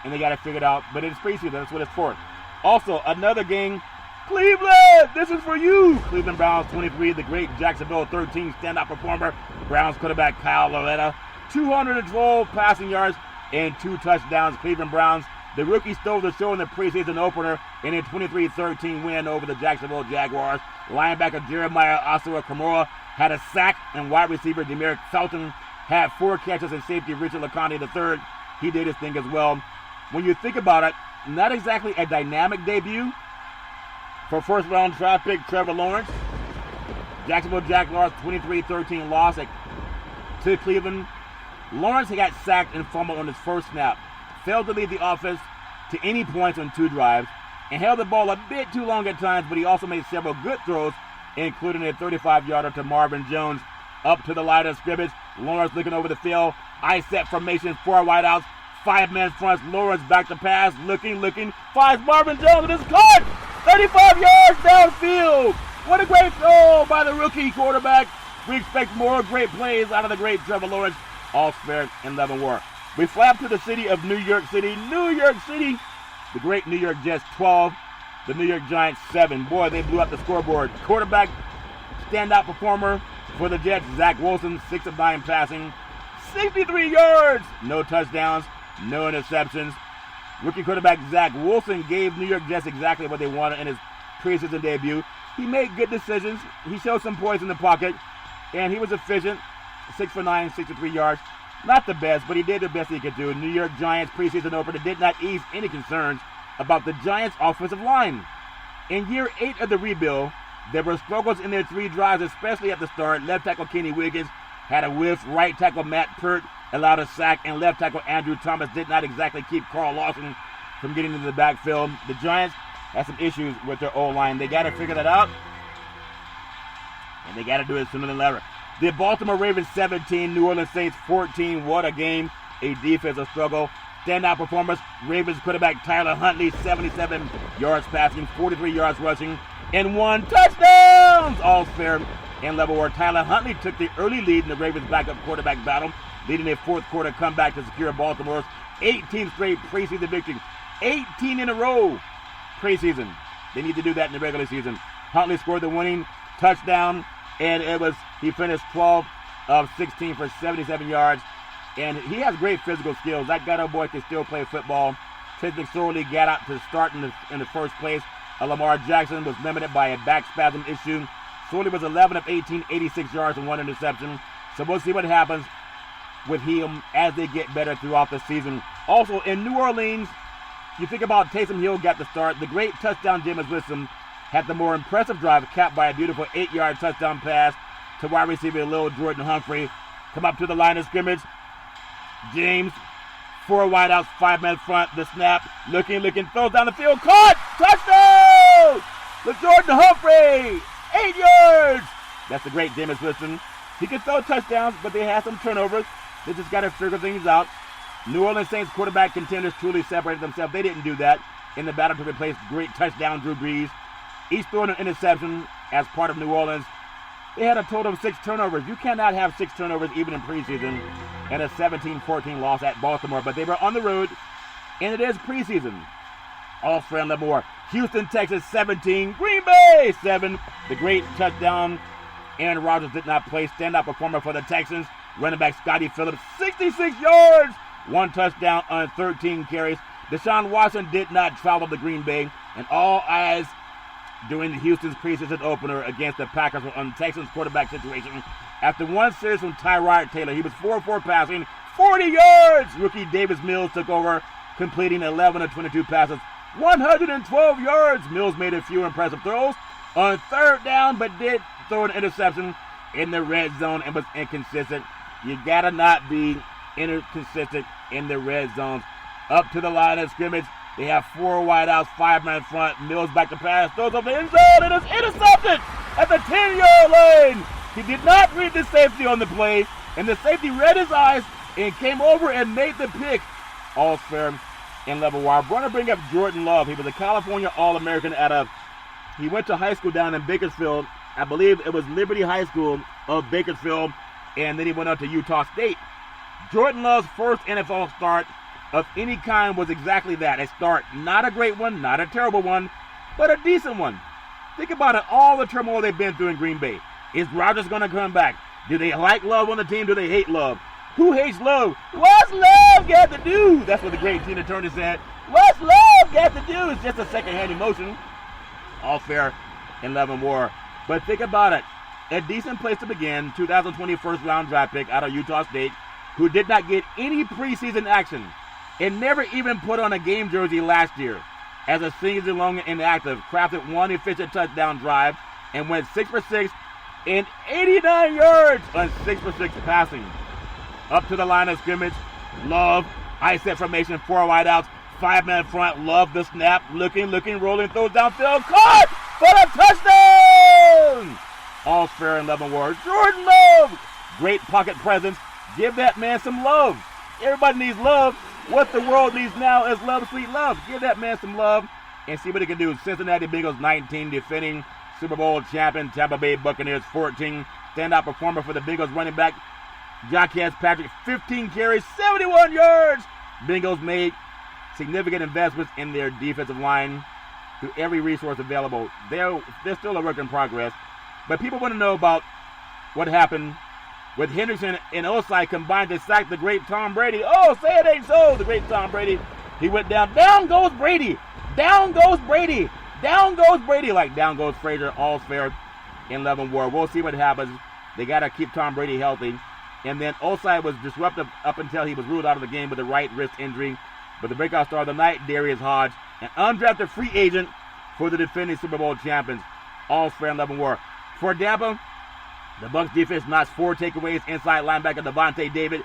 and they got to figure it out. But it's preseason. That's what it's for. Also, another game. Cleveland, this is for you. Cleveland Browns 23, the great Jacksonville 13 standout performer. Browns quarterback Kyle Loretta, 212 passing yards and 2 touchdowns. Cleveland Browns, the rookie stole the show in the preseason opener in a 23-13 win over the Jacksonville Jaguars. Linebacker Jeremiah Osawa-Kamara had a sack, and wide receiver Demeric Felton had 4 catches, and safety Richard LeConte III, he did his thing as well. When you think about it, not exactly a dynamic debut for first-round draft pick Trevor Lawrence. Jacksonville Jaguars 23-13 loss to Cleveland. Lawrence got sacked and fumbled on his first snap, failed to lead the offense to any points on 2 drives, and held the ball a bit too long at times, but he also made several good throws, including a 35-yarder to Marvin Jones. Up to the line of scrimmage, Lawrence looking over the field, I-set formation, 4 wideouts, 5-man fronts. Lawrence back to pass, looking, finds Marvin Jones, and it's caught! 35 yards downfield! What a great throw by the rookie quarterback. We expect more great plays out of the great Trevor Lawrence. All fair and love and war. We fly up to the city of New York City. New York City, the great New York Jets 12, the New York Giants 7. Boy, they blew up the scoreboard. Quarterback, standout performer for the Jets, Zach Wilson, 6 of 9 passing, 63 yards, no touchdowns, no interceptions. Rookie quarterback Zach Wilson gave New York Jets exactly what they wanted in his preseason debut. He made good decisions. He showed some poise in the pocket, and he was efficient. 6 for 9, 63 yards. Not the best, but he did the best he could do. New York Giants preseason opener did not ease any concerns about the Giants' offensive line. In year 8 of the rebuild, there were struggles in their 3 drives, especially at the start. Left tackle Kenny Wiggins had a whiff. Right tackle Matt Peart allowed a sack, and left tackle Andrew Thomas did not exactly keep Carl Lawson from getting into the backfield. The Giants have some issues with their O-line. They got to figure that out, and they got to do it sooner than later. The Baltimore Ravens 17, New Orleans Saints 14. What a game. A defensive struggle. Standout performance. Ravens quarterback Tyler Huntley, 77 yards passing, 43 yards rushing, and 1 touchdown. All fair and level war. Tyler Huntley took the early lead in the Ravens backup quarterback battle, leading a 4th quarter comeback to secure Baltimore's 18th straight preseason victory. 18 in a row preseason. They need to do that in the regular season. Huntley scored the winning touchdown, and he finished 12 of 16 for 77 yards. And he has great physical skills. That ghetto boy can still play football. Ted McSorley got out to start in the first place. Lamar Jackson was limited by a back spasm issue. Sorley was 11 of 18, 86 yards and 1 interception. So we'll see what happens with him as they get better throughout the season. Also, in New Orleans, you think about Taysom Hill got the start. The great touchdown Jameis Winston had the more impressive drive, capped by a beautiful 8-yard touchdown pass to wide receiver Lil Jordan Humphrey. Come up to the line of scrimmage. James, 4 wideouts, 5-man front, the snap, looking, throws down the field, caught, touchdown! Lil Jordan Humphrey, 8 yards! That's the great Jameis Winston. He can throw touchdowns, but they have some turnovers. They just got to figure things out. New Orleans Saints quarterback contenders truly separated themselves. They didn't do that in the battle to replace great touchdown Drew Brees. Each throwing an interception as part of New Orleans. They had a total of 6 turnovers. You cannot have 6 turnovers even in preseason, and a 17-14 loss at Baltimore. But they were on the road, and it is preseason. All friend Lamore. Houston, Texas 17. Green Bay 7. The great touchdown Aaron Rodgers did not play. Standout performer for the Texans. Running back Scotty Phillips, 66 yards, 1 touchdown on 13 carries. Deshaun Watson did not travel to Green Bay, and all eyes during Houston's preseason opener against the Packers were on the Texans quarterback situation. After one series from Tyrod Taylor, he was 4-4 passing, 40 yards. Rookie Davis Mills took over, completing 11 of 22 passes, 112 yards. Mills made a few impressive throws on third down, but did throw an interception in the red zone and was inconsistent. You gotta not be inconsistent in the red zones. Up to the line of scrimmage, they have 4 wideouts, 5-man front. Mills back to pass, throws up the end zone, and it's intercepted at the 10-yard line. He did not read the safety on the play, and the safety read his eyes and came over and made the pick. All fair and level wire. I want to bring up Jordan Love. He was a California All-American he went to high school down in Bakersfield. I believe it was Liberty High School of Bakersfield, and then he went on to Utah State. Jordan Love's first NFL start of any kind was exactly that, a start. Not a great one, not a terrible one, but a decent one. Think about it, all the turmoil they've been through in Green Bay. Is Rodgers going to come back? Do they like Love on the team? Do they hate Love? Who hates Love? What's Love got to do? That's what the great Tina Turner said. What's Love got to do? It's just a second-hand emotion. All fair and love and war. But think about it. A decent place to begin, 2020 first-round draft pick out of Utah State, who did not get any preseason action and never even put on a game jersey last year. As a season-long inactive, crafted one efficient touchdown drive and went 6 for 6 and 89 yards on 6 for 6 passing. Up to the line of scrimmage, Love, ice set formation, 4 wideouts, 5-man front, Love the snap, looking, rolling, throws downfield, caught for a touchdown! All fair and love and war. Jordan Love, great pocket presence. Give that man some love. Everybody needs love. What the world needs now is love, sweet love. Give that man some love and see what he can do. Cincinnati Bengals 19, defending Super Bowl champion Tampa Bay Buccaneers 14. Standout performer for the Bengals running back Jacques Patrick, 15 carries, 71 yards. Bengals made significant investments in their defensive line through every resource available. They're still a work in progress. But people want to know about what happened with Hendrickson and Osai combined to sack the great Tom Brady. Oh, say it ain't so, the great Tom Brady. He went down. Down goes Brady. Down goes Brady. Down goes Brady. Like down goes Frazier. All fair in love and war. We'll see what happens. They got to keep Tom Brady healthy. And then Osai was disruptive up until he was ruled out of the game with a right wrist injury. But the breakout star of the night, Darius Hodge, an undrafted free agent for the defending Super Bowl champions. All fair in love and war. For Tampa, the Bucs defense notched 4 takeaways. Inside linebacker Devontae David,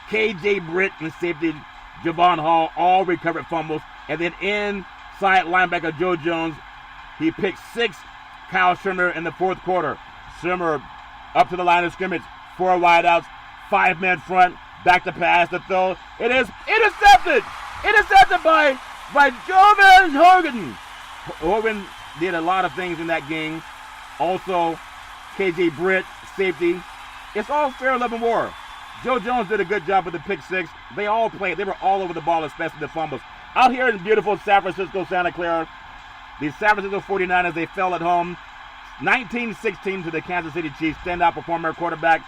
KJ Britt, and safety Javon Hall all recovered fumbles. And then inside linebacker Joe Jones, he picked 6 Kyle Shurmur in the fourth quarter. Shurmur up to the line of scrimmage, 4 wideouts, 5-man front, back to pass, the throw. It is intercepted! Intercepted by Jovan Hogan. Hogan did a lot of things in that game. Also, KJ Britt, safety. It's all fair love and war. Joe Jones did a good job with the pick 6. They all played. They were all over the ball, especially the fumbles. Out here in beautiful San Francisco, Santa Clara, the San Francisco 49ers, they fell at home 19-16 to the Kansas City Chiefs. Standout performer, quarterback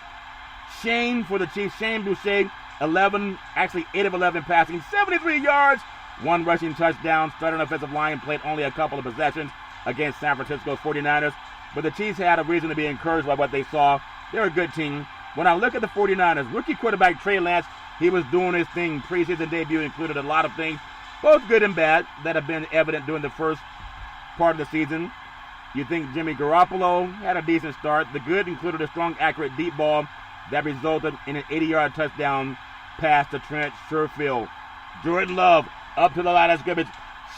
Shane for the Chiefs. Shane Boucher, 8 of 11 passing, 73 yards, 1 rushing touchdown. Starting offensive line, played only a couple of possessions against San Francisco's 49ers. But the Chiefs had a reason to be encouraged by what they saw. They're a good team. When I look at the 49ers, rookie quarterback Trey Lance, he was doing his thing. Preseason debut included a lot of things, both good and bad, that have been evident during the first part of the season. You think Jimmy Garoppolo had a decent start. The good included a strong, accurate deep ball that resulted in an 80-yard touchdown pass to Trent Sherfield. Jordan Love up to the line of scrimmage.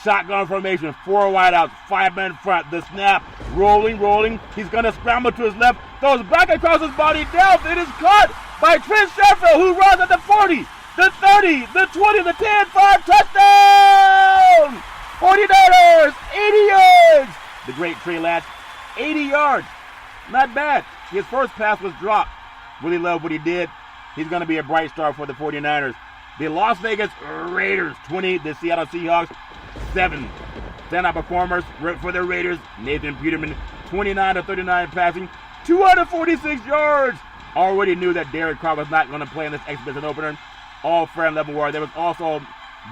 Shotgun formation, 4 wideouts, 5-man front. The snap, rolling. He's going to scramble to his left. Throws back across his body down. It is caught by Trent Sherfield, who runs at the 40, the 30, the 20, the 10, 5, touchdown! 49ers, 80 yards. The great Trey Lance, 80 yards. Not bad. His first pass was dropped. Really love what he did. He's going to be a bright star for the 49ers. The Las Vegas Raiders, 20. The Seattle Seahawks, 7. Standout performers for the Raiders. Nathan Peterman, 29 of 39 passing, 246 yards. Already knew that Derek Carr was not going to play in this exhibition opener. All fair and level war. There was also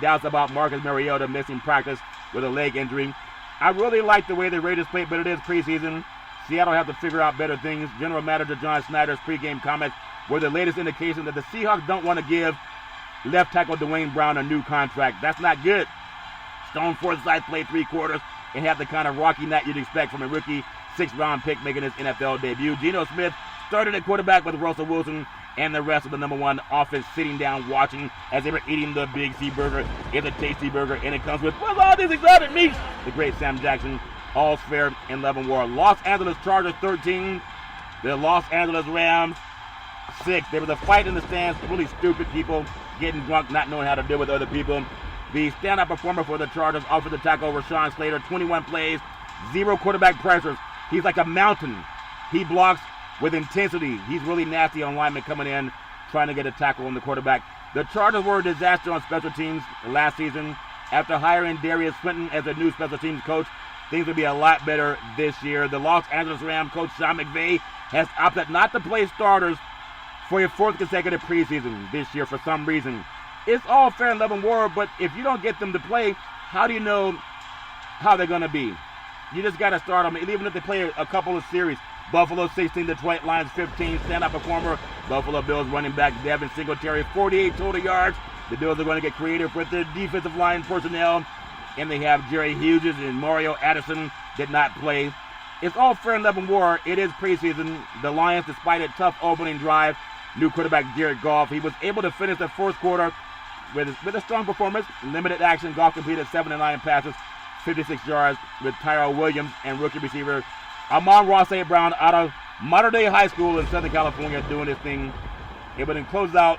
doubts about Marcus Mariota missing practice with a leg injury. I really like the way the Raiders played, but it is preseason. Seattle have to figure out better things. General Manager John Snyder's pregame comments were the latest indication that the Seahawks don't want to give left tackle Dwayne Brown a new contract. That's not good. Stone Forsythe played 3 quarters and had the kind of rocky night you'd expect from a rookie 6th-round pick making his NFL debut. Geno Smith started at quarterback with Russell Wilson and the rest of the number 1 offense sitting down watching as they were eating the Big C burger. It's a tasty burger, and it comes with, what's all these exotic meats? The great Sam Jackson. All's fair in love and war. Los Angeles Chargers 13. The Los Angeles Rams 6. There was a fight in the stands. Really stupid people getting drunk, not knowing how to deal with other people. The stand-up performer for the Chargers, offensive tackle Rashawn Slater, 21 plays, 0 quarterback pressures. He's like a mountain. He blocks with intensity. He's really nasty on linemen coming in, trying to get a tackle on the quarterback. The Chargers were a disaster on special teams last season. After hiring Darius Swinton as a new special teams coach, things will be a lot better this year. The Los Angeles Rams coach Sean McVay has opted not to play starters for a 4th consecutive preseason this year for some reason. It's all fair and love and war, but if you don't get them to play, how do you know how they're going to be? You just got to start them, even if they play a couple of series. Buffalo 16, Detroit Lions 15, stand-up performer. Buffalo Bills running back Devin Singletary, 48 total yards. The Bills are going to get creative with their defensive line personnel. And they have Jerry Hughes and Mario Addison did not play. It's all fair and love and war. It is preseason. The Lions, despite a tough opening drive, new quarterback Jared Goff, he was able to finish the 4th quarter with a strong performance. Limited action. Goff completed 7 of 9 passes, 56 yards with Tyrell Williams and rookie receiver Amon-Ra St. Brown out of Modern Day High School in Southern California doing his thing. It would then close out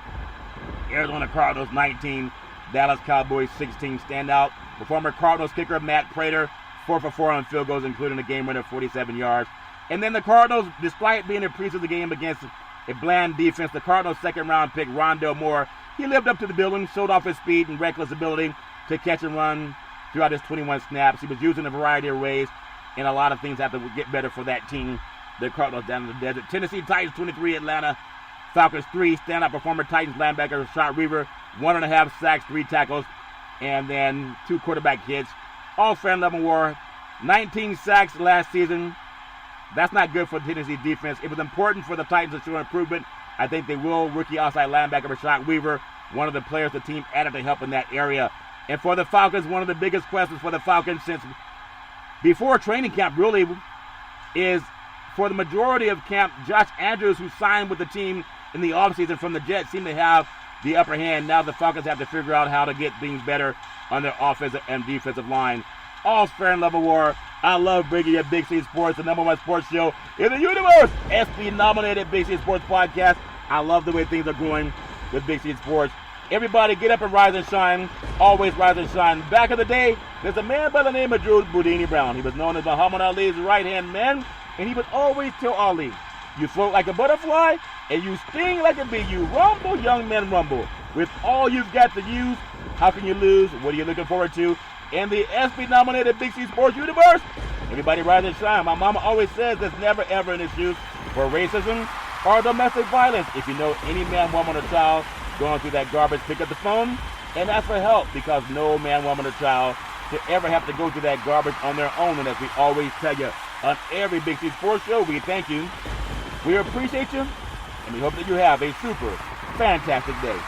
Arizona Cardinals 19, Dallas Cowboys 16 standout. The former Cardinals kicker Matt Prater, 4 for 4 on field goals, including a game winner of 47 yards. And then the Cardinals, despite being a preseason game against a bland defense, the Cardinals' 2nd-round pick, Rondale Moore, he lived up to the billing, showed off his speed and reckless ability to catch and run throughout his 21 snaps. He was used in a variety of ways, and a lot of things have to get better for that team, the Cardinals down in the desert. Tennessee Titans 23, Atlanta Falcons 3. Stand-up performer Titans linebacker Rashad Weaver, 1.5 sacks, 3 tackles, and then 2 quarterback hits. All fair and level war. 19 sacks last season. That's not good for the Tennessee defense. It was important for the Titans to show improvement. I think they will. Rookie outside linebacker Rashad Weaver, one of the players the team added to help in that area. And for the Falcons, one of the biggest questions for the Falcons since before training camp really is, for the majority of camp, Josh Andrews, who signed with the team in the offseason from the Jets, seemed to have the upper hand. Now the Falcons have to figure out how to get things better on their offensive and defensive line. All fair and level war. I love bringing you Big C Sports, the number 1 sports show in the universe. Espy-nominated Big C Sports podcast. I love the way things are going with Big C Sports. Everybody get up and rise and shine. Always rise and shine. Back in the day, there's a man by the name of Drew Boudini Brown. He was known as Muhammad Ali's right-hand man, and he would always tell Ali, you float like a butterfly, and you sting like a bee. You rumble, young men, rumble. With all you've got to use, how can you lose? What are you looking forward to in the Espy-nominated Big C Sports universe? Everybody rise and shine. My mama always says there's never, ever an excuse for racism or domestic violence. If you know any man, woman, or child going through that garbage, pick up the phone and ask for help, because no man, woman, or child should ever have to go through that garbage on their own. And as we always tell you on every Big C Sports show, we thank you, we appreciate you, and we hope that you have a super fantastic day.